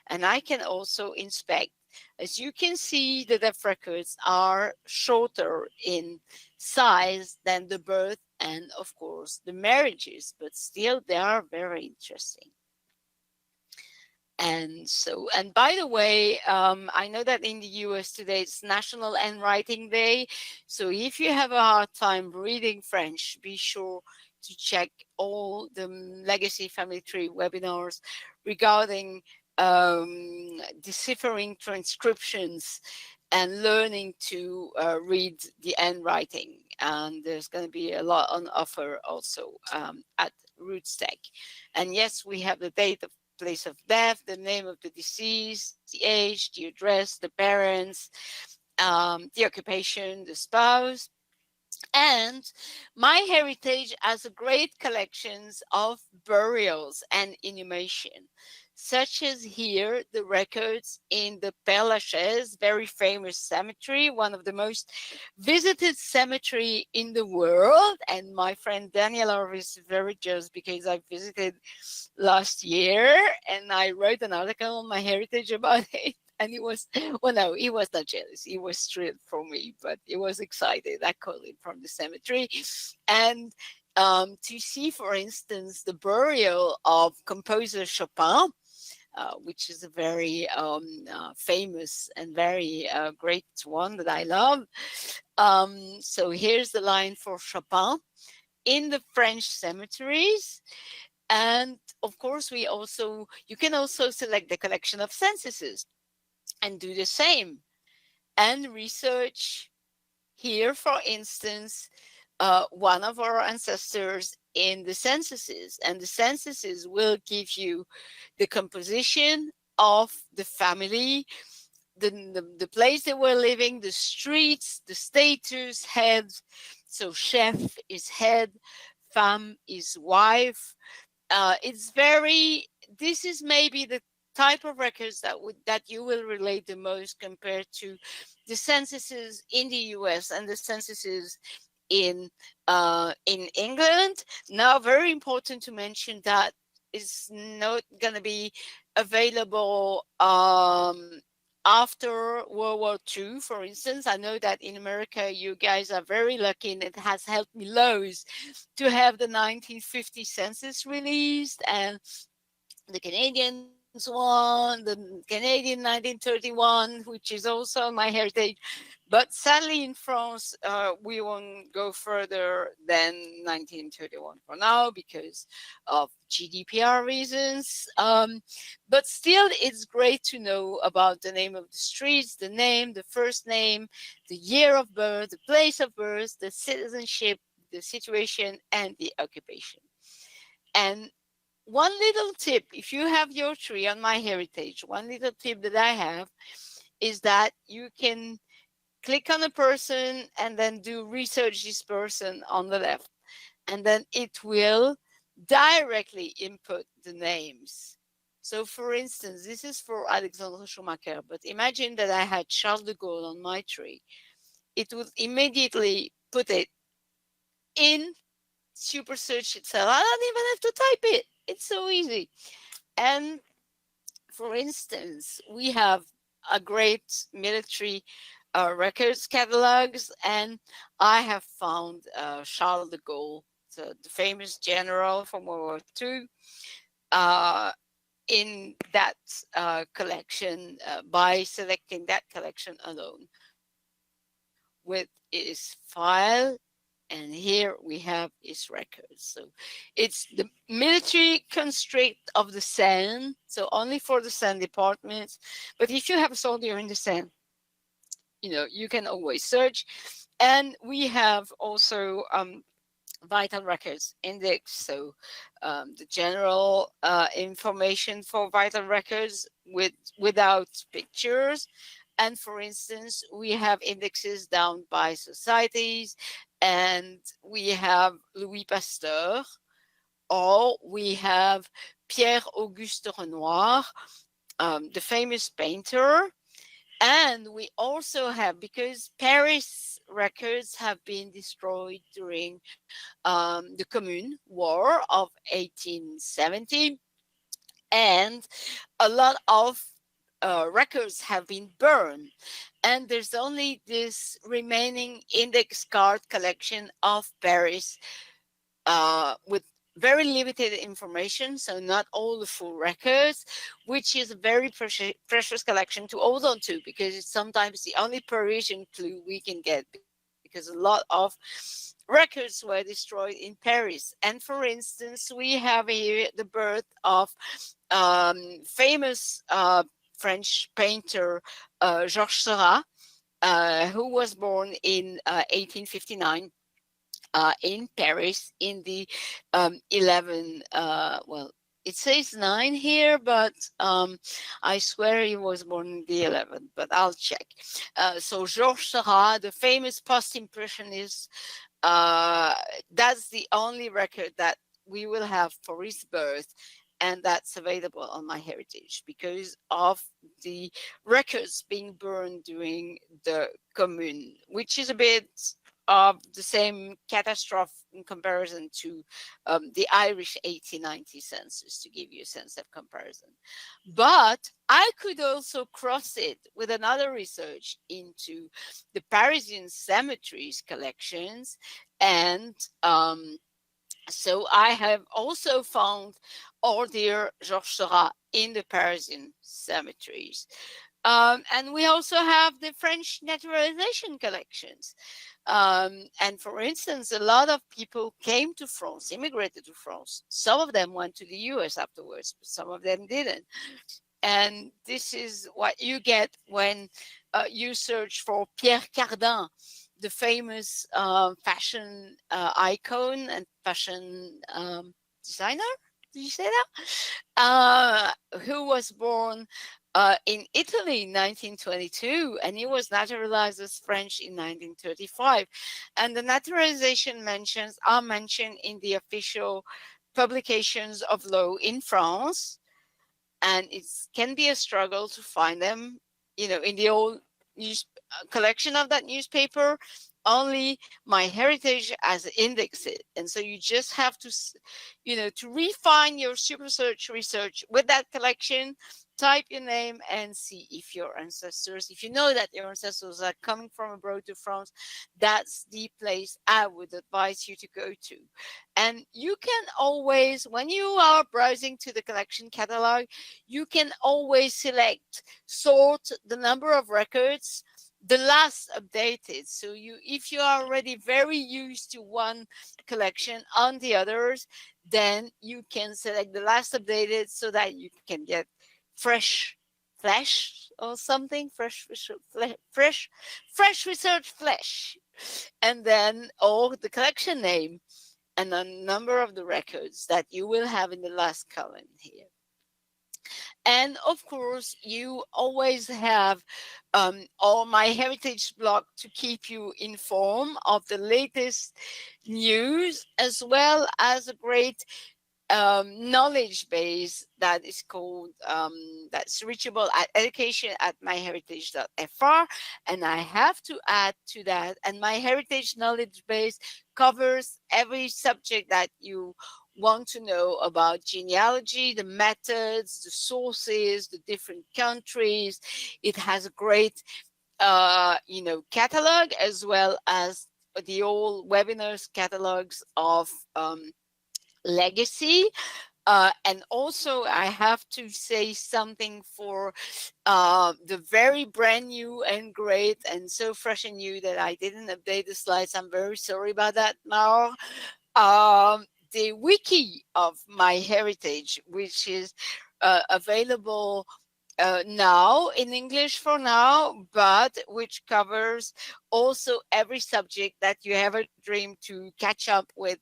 And I can also inspect. As you can see, the death records are shorter in size than the birth and, of course, the marriages, but still they are very interesting. And by the way, I know that in the US today it's National Handwriting Day. So if you have a hard time reading French, be sure to check all the Legacy Family Tree webinars regarding deciphering transcriptions and learning to read the handwriting. And there's going to be a lot on offer also at Rootstack. And yes, we have the date of place of death, the name of the deceased, the age, the address, the parents, the occupation, the spouse. And MyHeritage has a great collections of burials and inhumation, such as here the records in the Père Lachaise, very famous cemetery, one of the most visited cemetery in the world. And my friend Daniela is very jealous because I visited last year and I wrote an article on MyHeritage about it. And he was, well, no, he was not jealous. He was thrilled for me, but he was excited. I called him from the cemetery. And to see, for instance, the burial of composer Chopin, which is a very famous and very great one that I love. So here's the line for Chopin in the French cemeteries. And of course, you can also select the collection of censuses and do the same and research here, for instance, one of our ancestors in the censuses, and the censuses will give you the composition of the family, the place they were living, the streets, the status, head. So chef is head, femme is wife. It's very. This is maybe the type of records that you will relate the most compared to the censuses in the U.S. and the censuses in England. Now, very important to mention that is not going to be available after World War II, for instance. I know that in America, you guys are very lucky, and it has helped me loads to have the 1950 census released, and the Canadians one, the Canadian 1931, which is also MyHeritage. But sadly, in France, we won't go further than 1931 for now because of GDPR reasons. But still, it's great to know about the name of the streets, the name, the first name, the year of birth, the place of birth, the citizenship, the situation, and the occupation. And one little tip, if you have your tree on MyHeritage, one little tip that I have is that you can click on a person and then do research this person on the left. And then it will directly input the names. So for instance, this is for Alexandre Schumacher, but imagine that I had Charles de Gaulle on my tree. It would immediately put it in Super Search itself. I don't even have to type it. It's so easy. And for instance, we have a great military records catalogs, and I have found Charles de Gaulle, the famous general from World War II, in that collection by selecting that collection alone with his file. And here we have his records. So it's the military constraint of the Seine, so only for the Seine departments. But if you have a soldier in the Seine, you can always search. And we have also vital records index, so the general information for vital records without pictures. And for instance, we have indexes down by societies, and we have Louis Pasteur, or we have Pierre Auguste Renoir, the famous painter. And we also have, because Paris records have been destroyed during the Commune War of 1870, and a lot of records have been burned. And there's only this remaining index card collection of Paris with very limited information, so not all the full records, which is a very precious collection to hold on to, because it's sometimes the only Parisian clue we can get, because a lot of records were destroyed in Paris. And for instance, we have here the birth of famous French painter Georges Seurat, who was born in 1859 in Paris in the 11, well, it says 9 here, but I swear he was born in the 11th, but I'll check. So Georges Seurat, the famous post-impressionist, that's the only record that we will have for his birth, and that's available on MyHeritage because of the records being burned during the Commune, which is a bit of the same catastrophe in comparison to the Irish 1890 census, to give you a sense of comparison. But I could also cross it with another research into the Parisian cemeteries collections. And so I have also found our dear Georges Seurat in the Parisian cemeteries. And we also have the French naturalization collections. And for instance, a lot of people came to France, immigrated to France. Some of them went to the US afterwards, but some of them didn't. And this is what you get when you search for Pierre Cardin, the famous fashion icon and fashion designer. Did you say that? Who was born in Italy in 1922, and he was naturalized as French in 1935. And the naturalization mentions are mentioned in the official publications of law in France, and it can be a struggle to find them, in the old news collection of that newspaper. Only MyHeritage has indexed it, and so you just have to, to refine your super search research with that collection. Type your name and see if you know that your ancestors are coming from abroad to France. That's the place I would advise you to go to. And you can always, when you are browsing to the collection catalog, you can always select sort the number of records, the last updated. So if you are already very used to one collection on the others, then you can select the last updated so that you can get fresh flesh or something, fresh research flesh, and then or the collection name and a number of the records that you will have in the last column here. And of course, you always have all MyHeritage blog to keep you informed of the latest news, as well as a great knowledge base that is called that's reachable at education at myheritage.fr. And I have to add to that, and MyHeritage knowledge base covers every subject that you want to know about genealogy, the methods, the sources, the different countries. It has a great catalog, as well as the old webinars catalogs of legacy. And also, I have to say something for the very brand new and great and so fresh and new that I didn't update the slides. I'm very sorry about that now. The wiki of MyHeritage, which is available now in English for now, but which covers also every subject that you ever dream to catch up with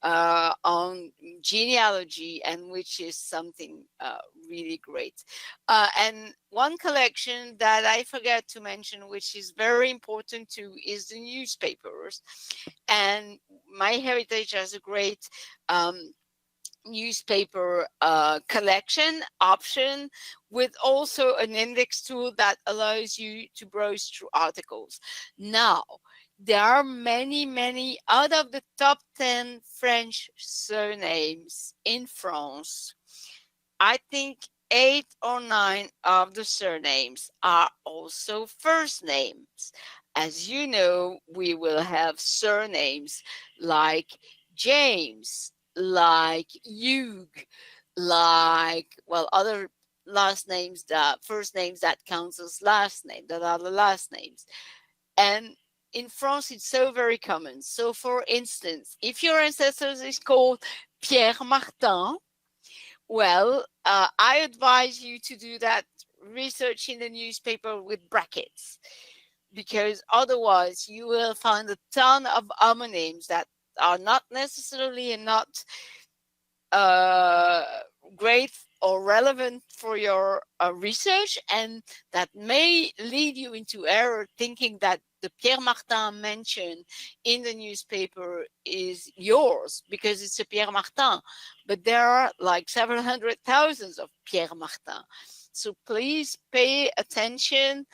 on genealogy, and which is something really great. And one collection that I forgot to mention, which is very important too, is the newspapers. And MyHeritage has a great newspaper collection option, with also an index tool that allows you to browse through articles. Now, there are many out of the top 10 French surnames in France. I think 8 or 9 of the surnames are also first names. As you know, we will have surnames like James, like Hugh, like, well, other last names, that first names that counts as last name, that are the last names. And in France, it's so very common. So for instance, if your ancestors is called Pierre Martin, well, I advise you to do that research in the newspaper with brackets, because otherwise you will find a ton of homonyms that are not necessarily and not uh, great or relevant for your research, and that may lead you into error, thinking that the Pierre Martin mentioned in the newspaper is yours because it's a Pierre Martin, but there are like several hundred thousands of Pierre Martin. So please pay attention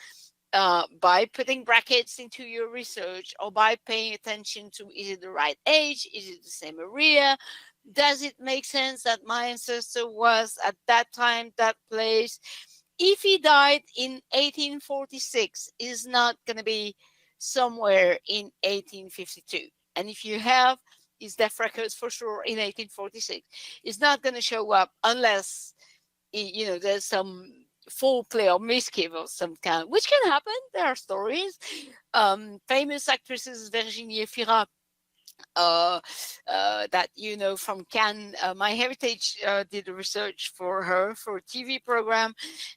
by putting brackets into your research, or by paying attention to, is it the right age? Is it the same area? Does it make sense that my ancestor was at that time, that place? If he died in 1846, is not going to be somewhere in 1852. And if you have his death records for sure in 1846, it's not going to show up unless there's some full play or misgive of some kind, which can happen. There are stories. Famous actresses Virginie Efira, that from Cannes. MyHeritage did research for her for a TV program,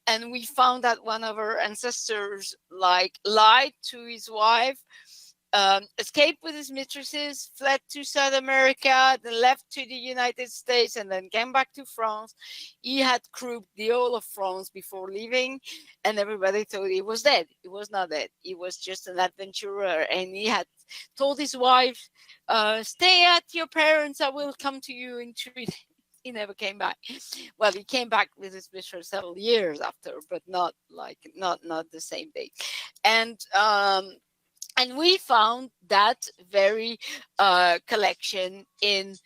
and we found that one of her ancestors lied to his wife escaped with his mistresses, fled to South America, then left to the United States, and then came back to France. He had crouped the whole of France before leaving, and everybody thought he was dead. He was not dead. He was just an adventurer, and he had told his wife, "Stay at your parents. I will come to you in 3 days." He never came back. Well, he came back with his mistress several years after, but not the same day. And we found that very collection in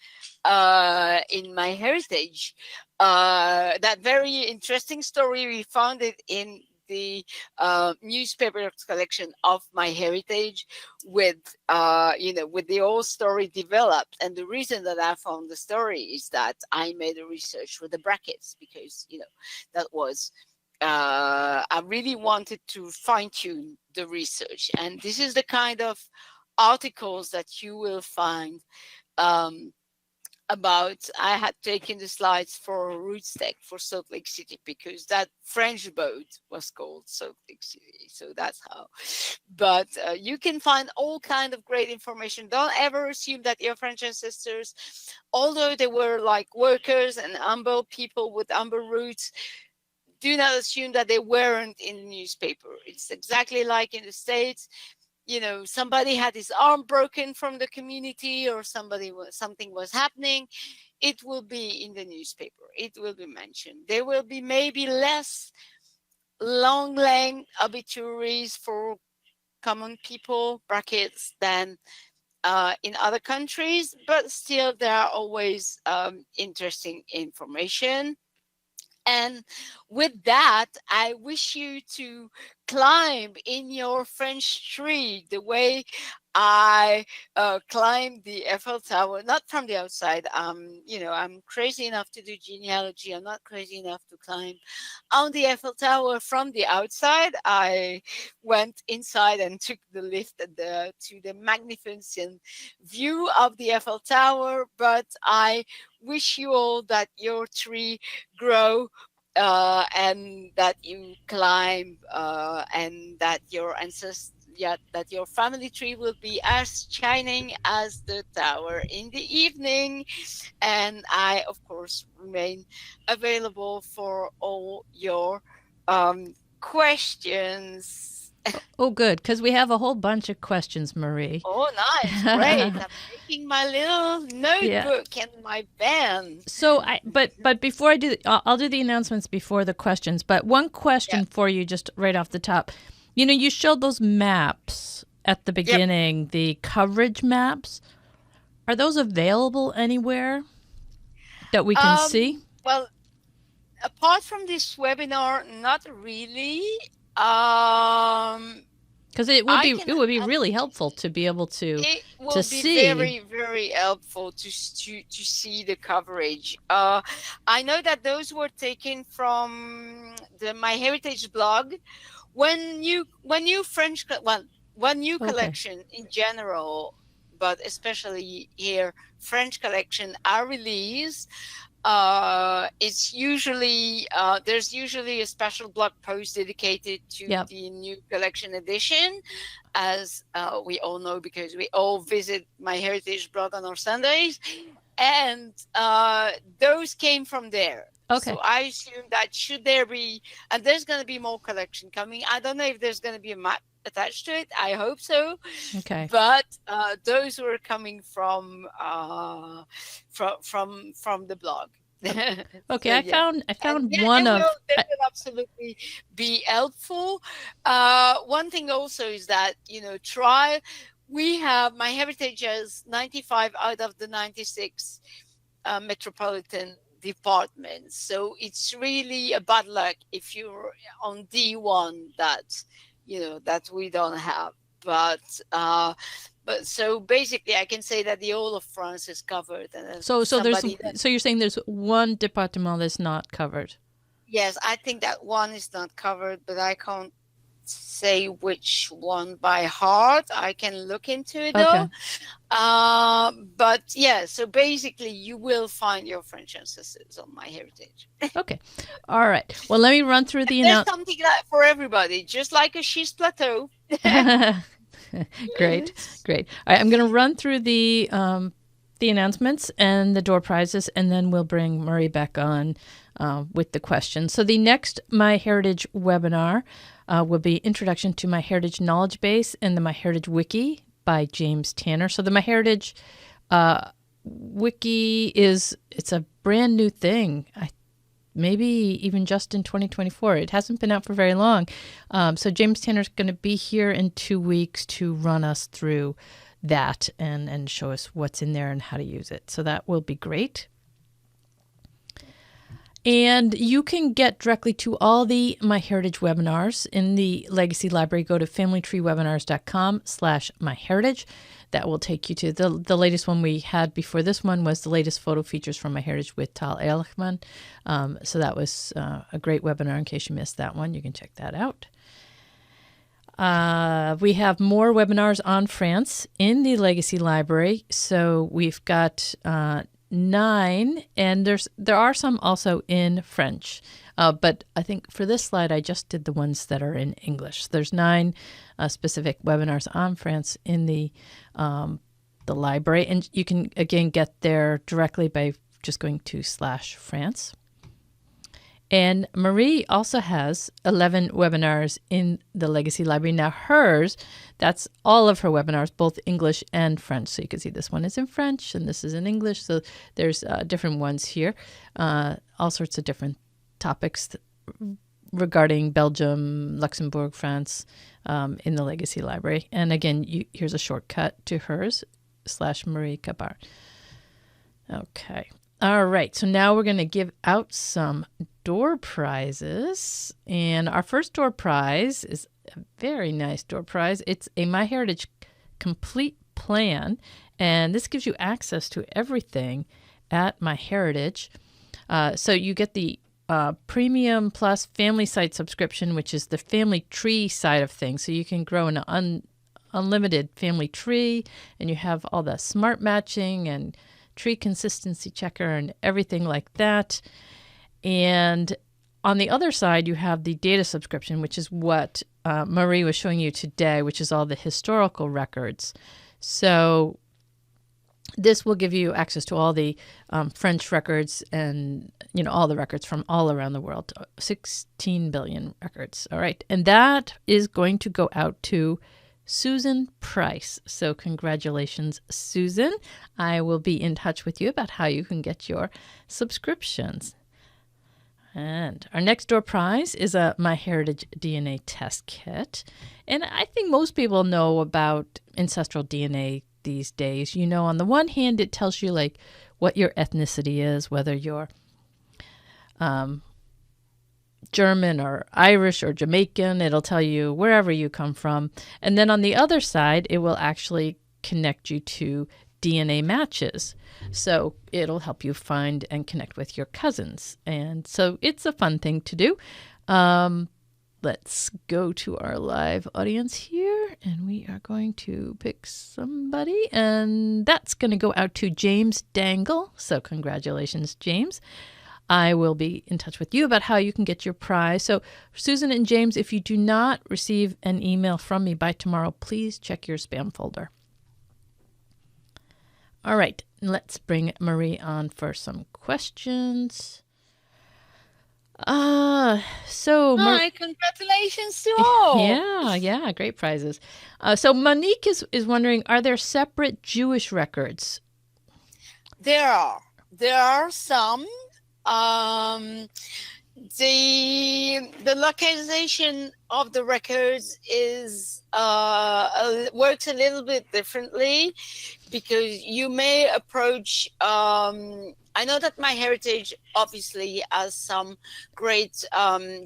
MyHeritage. That very interesting story, we found it in the newspaper collection of MyHeritage, with with the whole story developed. And the reason that I found the story is that I made a research with the brackets, because that was I really wanted to fine tune the research. And this is the kind of articles that you will find about. I had taken the slides for Rootstech for Salt Lake City, because that French boat was called Salt Lake City. So that's how. But you can find all kind of great information. Don't ever assume that your French ancestors, although they were like workers and humble people with humble roots, do not assume that they weren't in the newspaper. It's exactly like in the States. Somebody had his arm broken from the community, or something was happening. It will be in the newspaper. It will be mentioned. There will be maybe less long length obituaries for common people, brackets, than in other countries, but still there are always interesting information. And with that, I wish you to climb in your French tree the way I climbed the Eiffel Tower, not from the outside. I'm crazy enough to do genealogy. I'm not crazy enough to climb on the Eiffel Tower from the outside. I went inside and took the lift to the magnificent view of the Eiffel Tower. But I wish you all that your tree grow, and that you climb, and that your ancestors, that your family tree will be as shining as the tower in the evening. And I, of course, remain available for all your questions. Oh, good, because we have a whole bunch of questions, Marie. Oh, nice. Great. I'm taking my little notebook and my pen. So but before I do, I'll do the announcements before the questions. But one question for you, just right off the top. You showed those maps at the beginning, the coverage maps. Are those available anywhere that we can see? Well, apart from this webinar, not really. Because it would be really helpful to be able to see. It will be very, very helpful to see the coverage. I know that those were taken from the MyHeritage blog. When new collection in general, but especially here, French collection are released. It's usually there's usually a special blog post dedicated to the new collection edition, as we all know, because we all visit MyHeritage blog on our Sundays, and those came from there. Okay. So I assume that should there be, and there's going to be more collection coming. I don't know if there's going to be a map attached to it. I hope so. Okay. But those were coming from the blog. Okay. So, I found and, one they of. will absolutely be helpful. One thing also is that try. We have MyHeritage has 95 out of the 96 metropolitan departments. So it's really a bad luck if you're on D1 that we don't have. But so basically, I can say that the whole of France is covered. And so you're saying there's one department that's not covered? Yes, I think that one is not covered, but I can't say which one by heart. I can look into it though. But yeah, so basically you will find your French ancestors on MyHeritage. Okay. All right. Well, let me run through the There's something for everybody, just like a schist plateau. Great, great. All right, I'm going to run through the announcements and the door prizes, and then we'll bring Murray back on with the questions. So the next MyHeritage webinar will be Introduction to MyHeritage Knowledge Base and the MyHeritage Wiki by James Tanner. So the MyHeritage Wiki it's a brand new thing. Maybe even just in 2024. It hasn't been out for very long. So James Tanner's going to be here in 2 weeks to run us through that and show us what's in there and how to use it. So that will be great. And you can get directly to all the MyHeritage webinars in the Legacy Library. Go to familytreewebinars.com/MyHeritage. That will take you to the latest one we had before this one was the latest photo features from MyHeritage with Tal Ehrlichman. So that was a great webinar. In case you missed that one, you can check that out. We have more webinars on France in the Legacy Library. So we've got 9, and there are some also in French. But I think for this slide, I just did the ones that are in English. There's 9 specific webinars on France in the library, and you can again get there directly by just going to /France. And Marie also has 11 webinars in the Legacy Library. Now hers, that's all of her webinars, both English and French. So you can see this one is in French and this is in English. So there's different ones here, all sorts of different topics regarding Belgium, Luxembourg, France in the Legacy Library. And again, here's a shortcut to hers /Marie Capar. Okay. All right. So now we're going to give out some door prizes. And our first door prize is a very nice door prize. It's a MyHeritage complete plan. And this gives you access to everything at MyHeritage. So you get the Premium Plus Family Site subscription, which is the family tree side of things. So you can grow an unlimited family tree, and you have all the smart matching and tree consistency checker and everything like that. And on the other side, you have the data subscription, which is what Marie was showing you today, which is all the historical records. So this will give you access to all the French records and, all the records from all around the world, 16 billion records. All right. And that is going to go out to Susan Price. So congratulations, Susan. I will be in touch with you about how you can get your subscriptions. And our next door prize is a MyHeritage DNA test kit. And I think most people know about ancestral DNA these days. On the one hand, it tells you like what your ethnicity is, whether you're German or Irish or Jamaican. It'll tell you wherever you come from. And then on the other side, it will actually connect you to DNA matches. So it'll help you find and connect with your cousins. And so it's a fun thing to do. Let's go to our live audience here, and we are going to pick somebody, and that's going to go out to James Dangle. So congratulations, James. I will be in touch with you about how you can get your prize. So Susan and James, if you do not receive an email from me by tomorrow, please check your spam folder. All right, let's bring Marie on for some questions. Hi, congratulations to all. Yeah, great prizes. So Monique is wondering, are there separate Jewish records? There are some. The localization of the records is works a little bit differently, because you may approach. I know that MyHeritage obviously has some great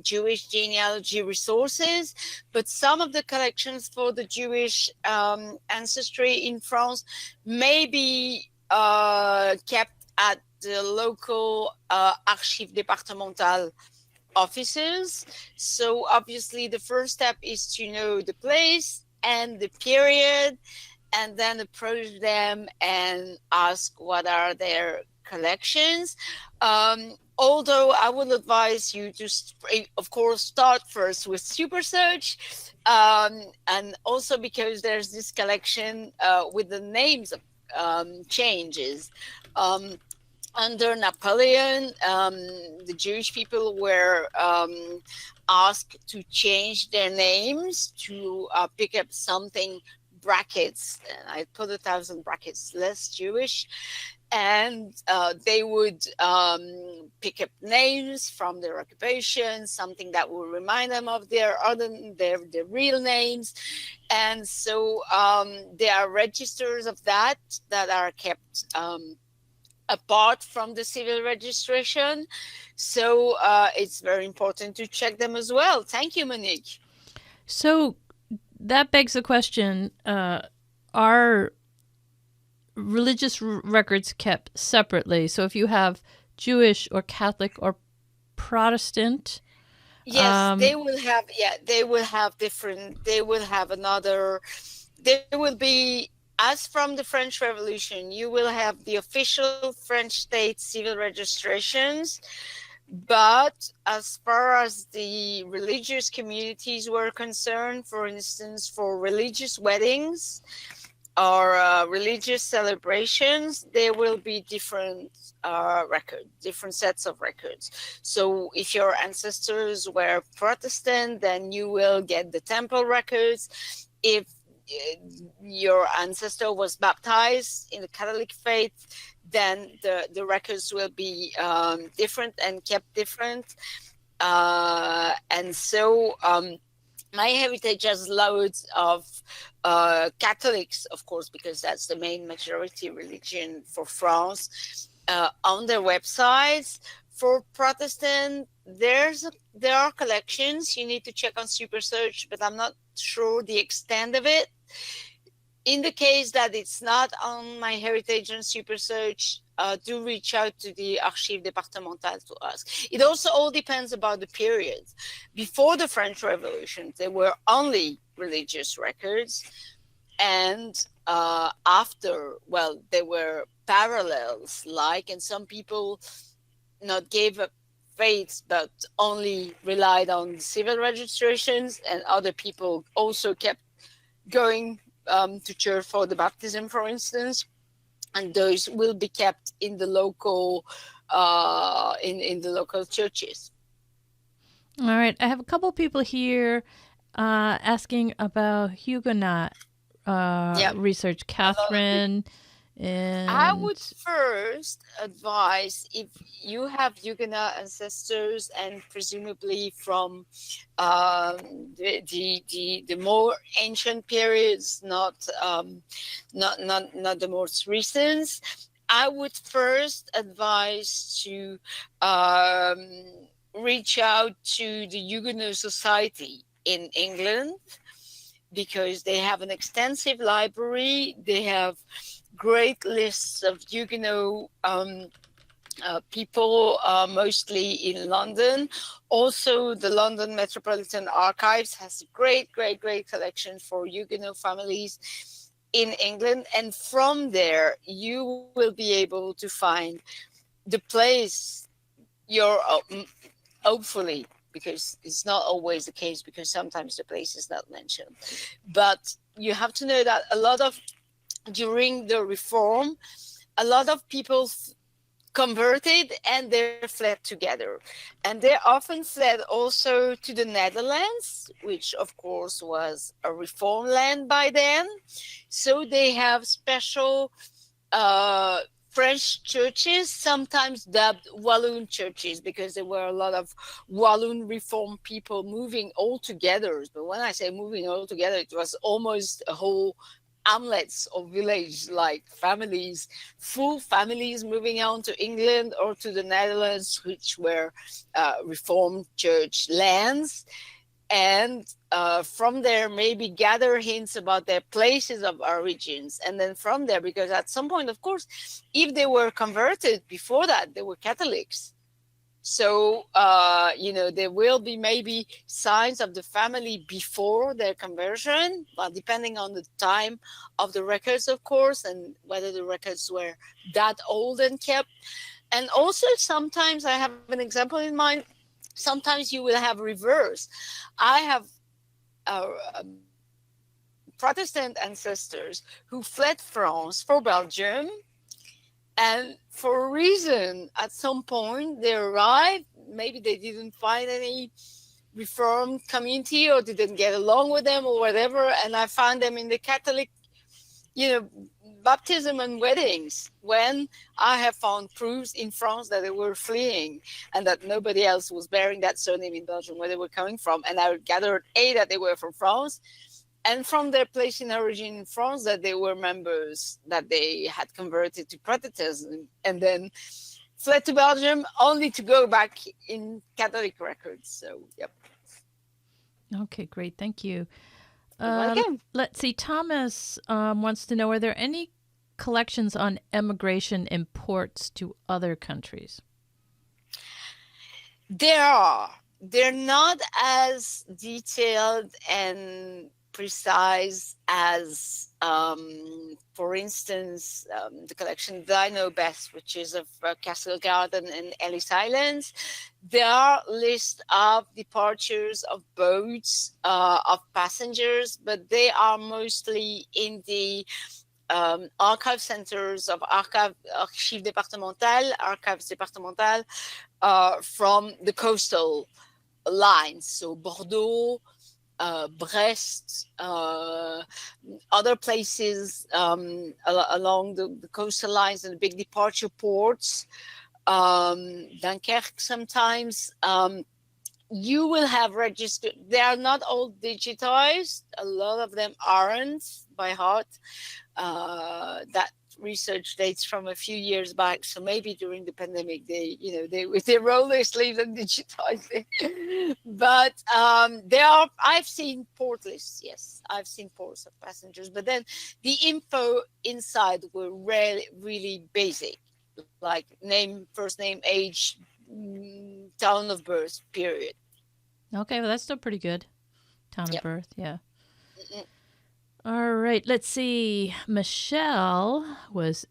Jewish genealogy resources, but some of the collections for the Jewish ancestry in France may be kept at the local Archives départementales offices. So obviously the first step is to know the place and the period, and then approach them and ask what are their collections. Although I would advise you to, of course, start first with Super Search, and also because there's this collection with the names of changes. Um, Under Napoleon, the Jewish people were asked to change their names to pick up something brackets. And I put 1,000 brackets less Jewish, and they would pick up names from their occupation, something that will remind them of their real names, and so there are registers of that are kept apart from the civil registration. So it's very important to check them as well. Thank you, Monique. So that begs the question, are religious records kept separately? So if you have Jewish or Catholic or Protestant, Yes, they will have. Yeah, they will have different. They will have another. There will be, as from the French Revolution, you will have the official French state civil registrations. But as far as the religious communities were concerned, for instance, for religious weddings or religious celebrations, there will be different different sets of records. So if your ancestors were Protestant, then you will get the temple records. If your ancestor was baptized in the Catholic faith, then the records will be different and kept different. And so MyHeritage has loads of Catholics, of course, because that's the main majority religion for France, on their websites. For Protestant, there are collections. You need to check on Super Search, but I'm not sure the extent of it. In the case that it's not on MyHeritage and Super Search, do reach out to the Archives départementales to ask. It also all depends about the period. Before the French Revolution, there were only religious records, and after, well, there were parallels, and some people not gave up faith but only relied on civil registrations, and other people also kept going to church for the baptism, for instance, and those will be kept in the local in the local churches. All right, I have a couple people here asking about Huguenot research. Catherine, and I would first advise, if you have Huguenot ancestors and presumably from the more ancient periods, not the most recent, I would first advise to reach out to the Huguenot Society in England, because they have an extensive library. They have great lists of Huguenot people, mostly in London. Also, the London Metropolitan Archives has a great collection for Huguenot families in England. And from there, you will be able to find the place you're hopefully, because it's not always the case, because sometimes the place is not mentioned. But you have to know that during the reform, a lot of people converted and they fled together. And they often fled also to the Netherlands, which of course was a reform land by then. So they have special French churches, sometimes dubbed Walloon churches, because there were a lot of Walloon reform people moving all together. But when I say moving all together, it was almost a whole hamlets or village, like families, full families moving on to England or to the Netherlands, which were reformed church lands. And from there, maybe gather hints about their places of origins. And then from there, because at some point, of course, if they were converted before that, they were Catholics. So, there will be maybe signs of the family before their conversion, but depending on the time of the records, of course, and whether the records were that old and kept. And also sometimes I have an example in mind. Sometimes you will have reverse. I have Protestant ancestors who fled France for Belgium, and for a reason, at some point they arrived. Maybe they didn't find any Reformed community or didn't get along with them or whatever. And I found them in the Catholic, you know, baptism and weddings, when I have found proofs in France that they were fleeing and that nobody else was bearing that surname in Belgium where they were coming from. And I gathered that they were from France, and from their place in origin in France that they were members, that they had converted to Protestantism and then fled to Belgium only to go back in Catholic records. So, yep. Okay, great. Thank you. You're welcome. Let's see. Thomas wants to know, are there any collections on emigration imports to other countries? There are. They're not as detailed and precise as, for instance, the collection that I know best, which is of Castle Garden and Ellis Islands. There are lists of departures of boats, of passengers, but they are mostly in the archive centers of Archives départementales, from the coastal lines. So Bordeaux, Brest, other places along the coastal lines and the big departure ports, Dunkirk sometimes. You will have registered. They are not all digitized. A lot of them aren't by heart. That research dates from a few years back, so maybe during the pandemic they with their roller sleeves and digitized it. But I've seen port lists. Yes, I've seen ports of passengers, but then the info inside were really basic, like name, first name, age, town of birth, period. Okay, well, that's still pretty good. Town of birth, yeah. All right, let's see. Michelle was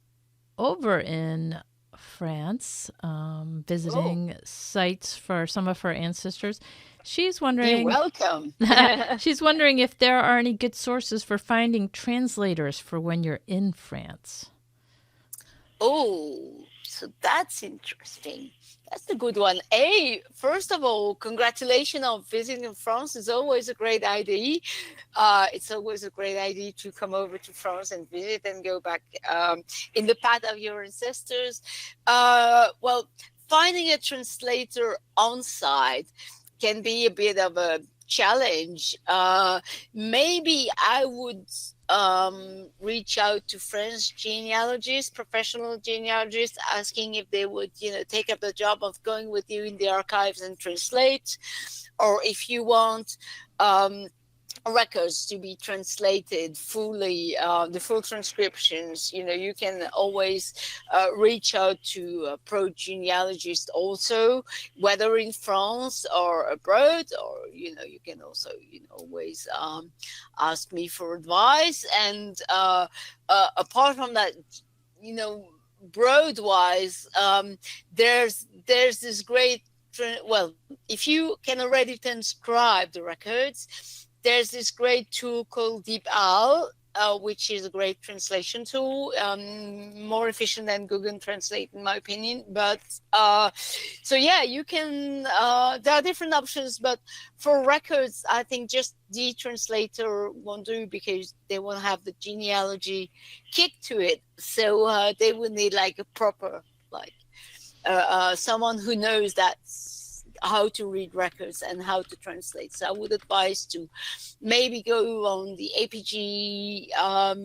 over in France visiting sites for some of her ancestors. She's wondering... You're welcome. She's wondering if there are any good sources for finding translators for when you're in France. Oh, so that's interesting. That's a good one. First of all, congratulations on visiting France. It's always a great idea. It's always a great idea to come over to France and visit and go back in the path of your ancestors. Well, finding a translator on site can be a bit of a challenge. Maybe I would reach out to French genealogists, professional genealogists, asking if they would, take up the job of going with you in the archives and translate, or if you want records to be translated fully, the full transcriptions, you can always reach out to a pro genealogist also, whether in France or abroad, or you can also always ask me for advice. And apart from that, broad wise, there's this great if you can already transcribe the records, there's this great tool called DeepL, which is a great translation tool, more efficient than Google Translate, in my opinion. But so yeah, you can. There are different options, but for records, I think just the translator won't do, because they won't have the genealogy kick to it. So they will need like a proper, someone who knows how to read records and how to translate. So I would advise to maybe go on the APG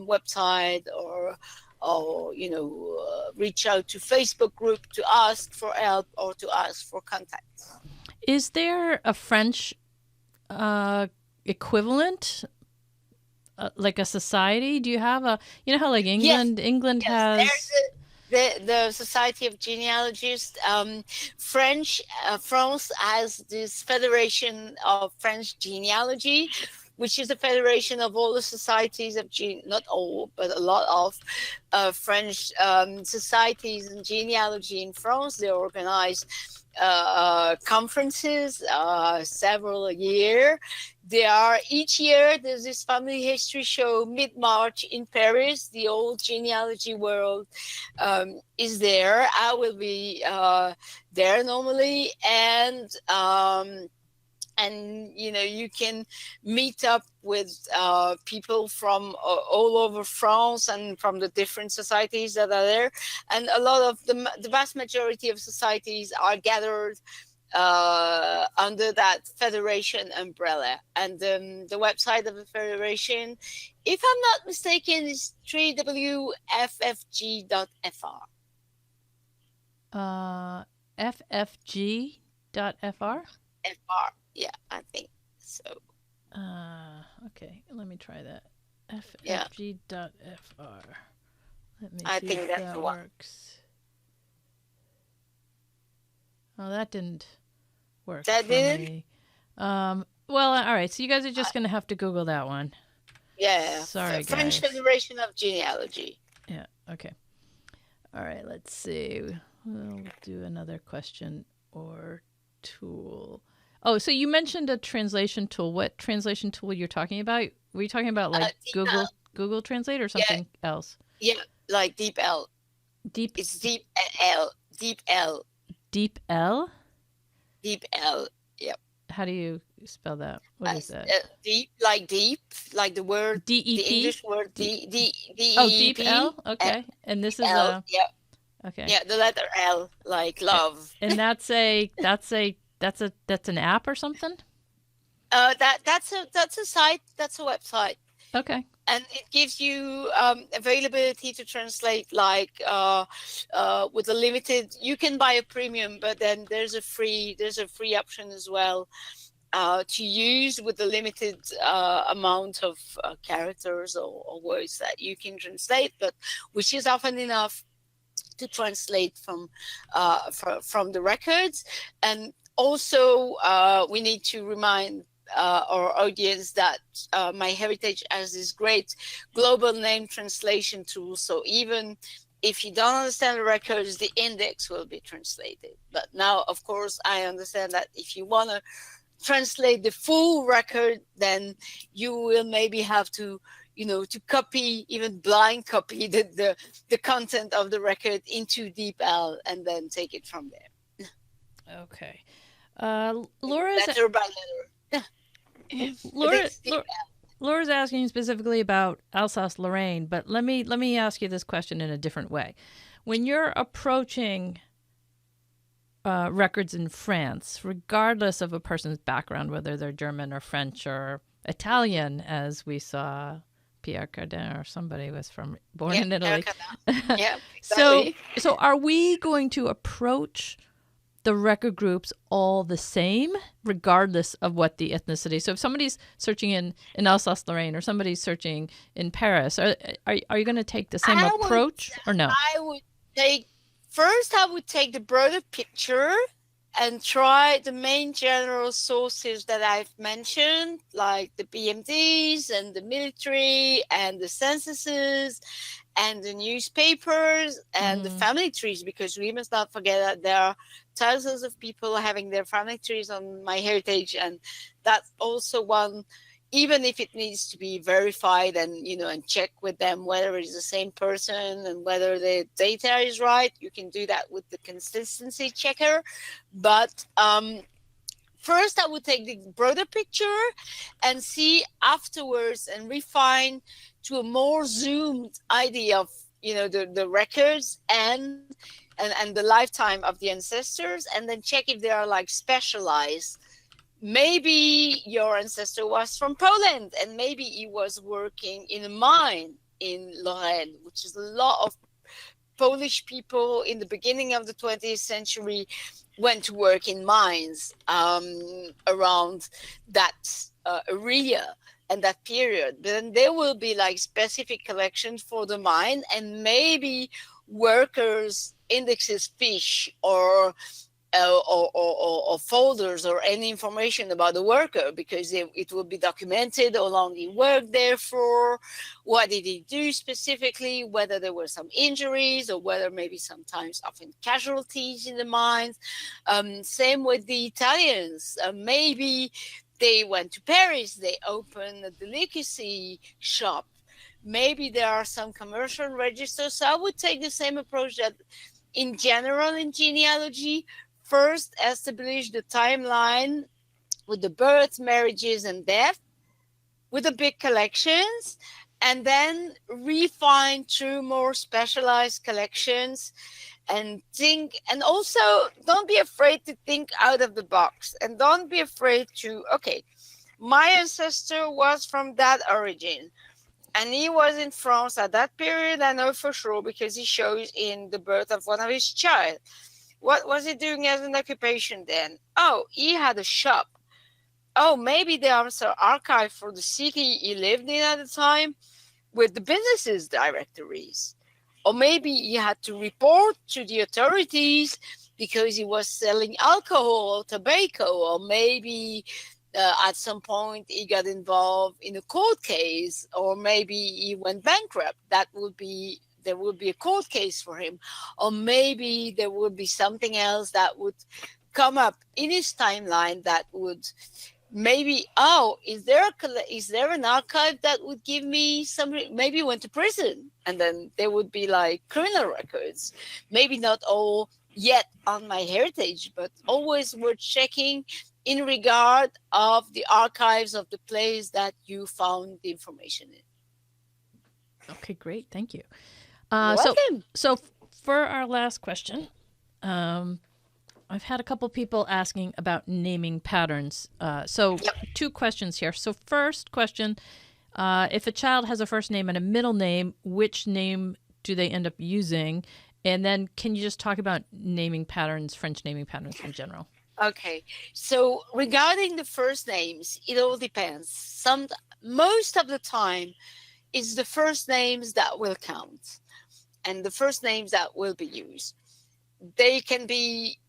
website, or reach out to Facebook group to ask for help or to ask for contacts. Is there a French equivalent, like a society? Do you have how like England? Yes. England has... The Society of Genealogists. France has this Federation of French Genealogy, which is a federation of all the societies of not all, but a lot of French societies and genealogy in France. They organize conferences several a year. Each year there's this family history show mid-March in Paris. The old genealogy world is there. I will be there normally, and you can meet up with people from all over France and from the different societies that are there, and a lot of the vast majority of societies are gathered under that federation umbrella. And the website of the federation, if I'm not mistaken, is www.ffg.fr. ffg.fr? FR, yeah, I think so. Okay, let me try that. ffg.fr. Let me I see think if that's that the one. works. Oh, that didn't work That for did? me. Well, all right. So you guys are just going to have to Google that one. Yeah. Sorry, French guys. Federation of Genealogy. Yeah. Okay. All right. Let's see. We'll do another question or tool. Oh, so you mentioned a translation tool. What translation tool you're talking about? Were you talking about like Google Translate or something else? Yeah, like Deep L. Deep. It's Deep L. Deep L. Deep L? Deep L. Yep. How do you spell that? What is that? Deep, like the word, D-E-P? the English word D-E-P. Oh, Deep L? Okay. And this is L. Yeah. Okay. Yeah, the letter L, like love. And that's an app or something? That's a site. That's a website. Okay. And it gives you availability to translate, like with a limited. You can buy a premium, but then there's a free option as well to use with a limited amount of characters or words that you can translate, but which is often enough to translate from the records. And also we need to remind our audience that MyHeritage has this great global name translation tool. So even if you don't understand the records, the index will be translated. But now, of course, I understand that if you want to translate the full record, then you will maybe have to to copy, even blind copy the content of the record into DeepL and then take it from there. Okay. Laura's letter by letter. Laura's asking specifically about Alsace-Lorraine, but let me ask you this question in a different way. When you're approaching records in France, regardless of a person's background, whether they're German or French or Italian, as we saw Pierre Cardin or somebody was born in Italy. Yeah, exactly. So are we going to approach the record groups all the same, regardless of what the ethnicity? So if somebody's searching in Alsace-Lorraine or somebody's searching in Paris, are you going to take the same approach or no? I would take the broader picture and try the main general sources that I've mentioned, like the BMDs and the military and the censuses and the newspapers and the family trees, because we must not forget that there are thousands of people having their family trees on MyHeritage, and that's also one. Even if it needs to be verified and and check with them whether it's the same person and whether the data is right, you can do that with the consistency checker. But first, I would take the broader picture and see afterwards and refine to a more zoomed idea of the records and the lifetime of the ancestors, and then check if they are like specialized. Maybe your ancestor was from Poland and maybe he was working in a mine in Lorraine, which is a lot of Polish people in the beginning of the 20th century went to work in mines around that area and that period. But then there will be like specific collections for the mine, and maybe workers indexes fish or or folders or any information about the worker, because it will be documented how long he worked there for, what did he do specifically, whether there were some injuries or whether maybe sometimes often casualties in the mines. Same with the Italians. Maybe they went to Paris, they opened a delicacy shop. Maybe there are some commercial registers. So I would take the same approach that in general in genealogy, first establish the timeline with the births, marriages, and death with the big collections, and then refine through more specialized collections and think. And also, don't be afraid to think out of the box, and don't be afraid to, okay, my ancestor was from that origin and he was in France at that period. I know for sure because he shows in the birth of one of his child. What was he doing as an occupation then? Oh, he had a shop. Oh, maybe there was an archive for the city he lived in at the time with the businesses directories. Or maybe he had to report to the authorities because he was selling alcohol or tobacco. Or maybe at some point he got involved in a court case, or maybe he went bankrupt. There would be a court case for him. Or maybe there would be something else that would come up in his timeline that would maybe, oh, is there an archive that would give me some, maybe he went to prison, and then there would be like criminal records, maybe not all yet on MyHeritage, but always worth checking in regard of the archives of the place that you found the information in. Okay, great. Thank you. You're welcome. So for our last question, I've had a couple people asking about naming patterns. Two questions here. So first question, if a child has a first name and a middle name, which name do they end up using? And then can you just talk about naming patterns, French naming patterns in general? Okay, so regarding the first names, it all depends. Most of the time, it's the first names that will count, and the first names that will be used. There can be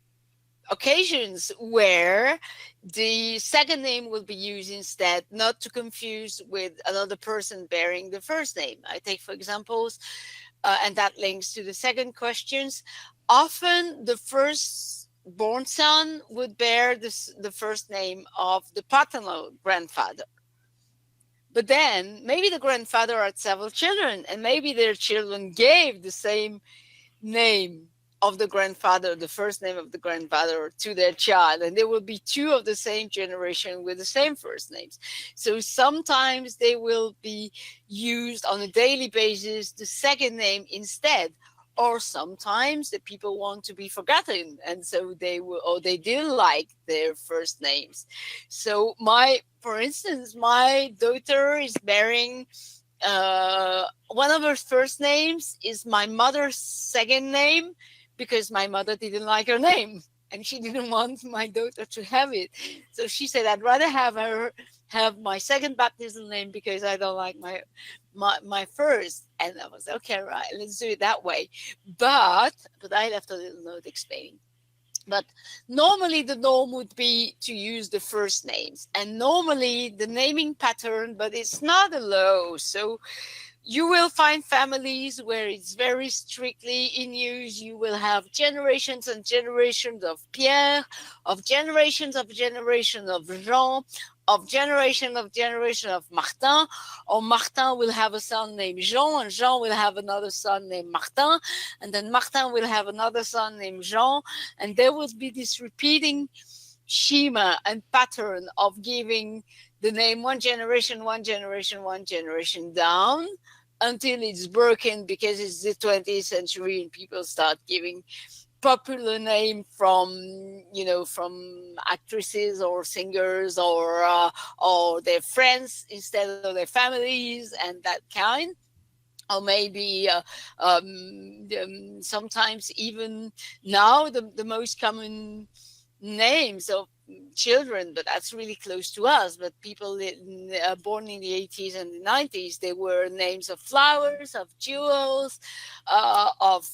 occasions where the second name will be used instead, not to confuse with another person bearing the first name. I take, for examples, and that links to the second questions. Often the first-born son would bear the first name of the paternal grandfather. But then maybe the grandfather had several children, and maybe their children gave the same name of the grandfather, the first name of the grandfather, to their child, and there will be two of the same generation with the same first names. So sometimes they will be used on a daily basis, the second name instead, or sometimes the people want to be forgotten, and so they didn't like their first names. So for instance, my daughter is bearing one of her first names is my mother's second name, because my mother didn't like her name and she didn't want my daughter to have it. So she said, I'd rather have her have my second baptismal name because I don't like my first. And I was, okay, right, let's do it that way. But I left a little note explaining. But normally the norm would be to use the first names, and normally the naming pattern, but it's not a law. So you will find families where it's very strictly in use. You will have generations and generations of Pierre, of generations of Jean, of generation of Martin, or Martin will have a son named Jean, and Jean will have another son named Martin, and then Martin will have another son named Jean, and there will be this repeating schema and pattern of giving the name one generation down until it's broken, because it's the 20th century and people start giving popular name from actresses or singers or their friends instead of their families and that kind. Or maybe sometimes even now the most common names of children, but that's really close to us. But people born in the 80s and the 90s, they were names of flowers, of jewels, of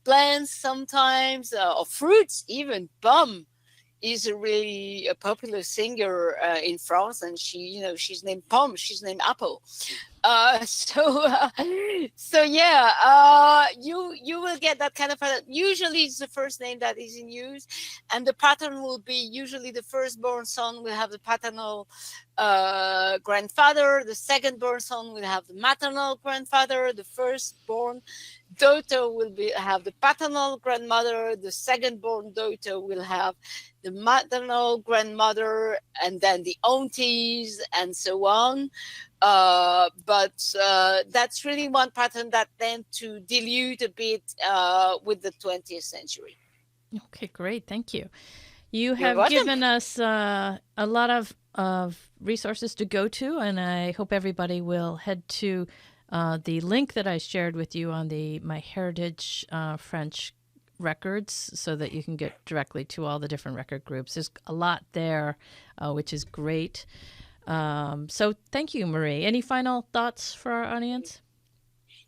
plants sometimes, of fruits, even plum is a popular singer in France, and she's named Pomme, she's named Apple. Uh, so uh, so yeah, you will get that kind of usually it's the first name that is in use, and the pattern will be usually the firstborn son will have the paternal grandfather, the second-born son will have the maternal grandfather, the firstborn daughter will have the paternal grandmother, the second-born daughter will have the maternal grandmother, and then the aunties, and so on. But that's really one pattern that tend to dilute a bit with the 20th century. Okay, great. Thank you. You You're have welcome. given us a lot of resources to go to, and I hope everybody will head to the link that I shared with you on the MyHeritage French records so that you can get directly to all the different record groups. There's a lot there, which is great. So thank you, Marie. Any final thoughts for our audience?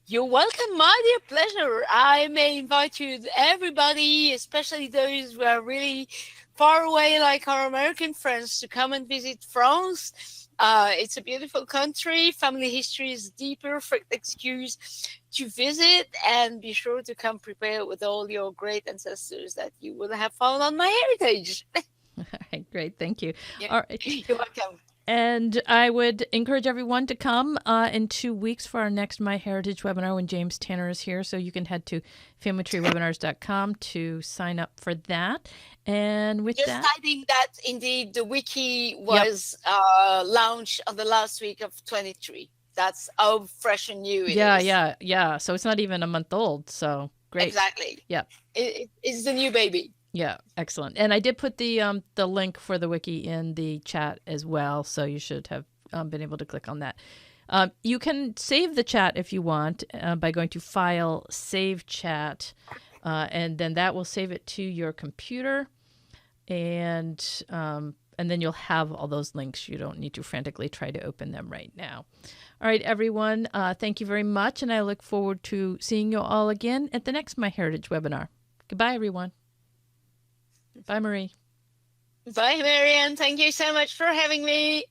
You're welcome, my dear pleasure. I may invite you, everybody, especially those who are really far away, like our American friends, to come and visit France. It's a beautiful country. Family history is the perfect excuse to visit, and be sure to come prepared with all your great ancestors that you will have found on MyHeritage. All right, great. Thank you. Yeah. All right. You're welcome. And I would encourage everyone to come in 2 weeks for our next MyHeritage webinar when James Tanner is here. So you can head to familytreewebinars.com to sign up for that. And with Just that, adding that indeed the wiki was launched on the last week of 23. That's how fresh and new it is. Yeah. So it's not even a month old. So great. Exactly. Yeah. It's the new baby. Yeah, excellent. And I did put the link for the wiki in the chat as well, so you should have been able to click on that. You can save the chat if you want by going to File, Save Chat, and then that will save it to your computer, and then you'll have all those links. You don't need to frantically try to open them right now. All right, everyone, thank you very much, and I look forward to seeing you all again at the next MyHeritage webinar. Goodbye, everyone. Bye, Marie. Bye, Marianne. Thank you so much for having me.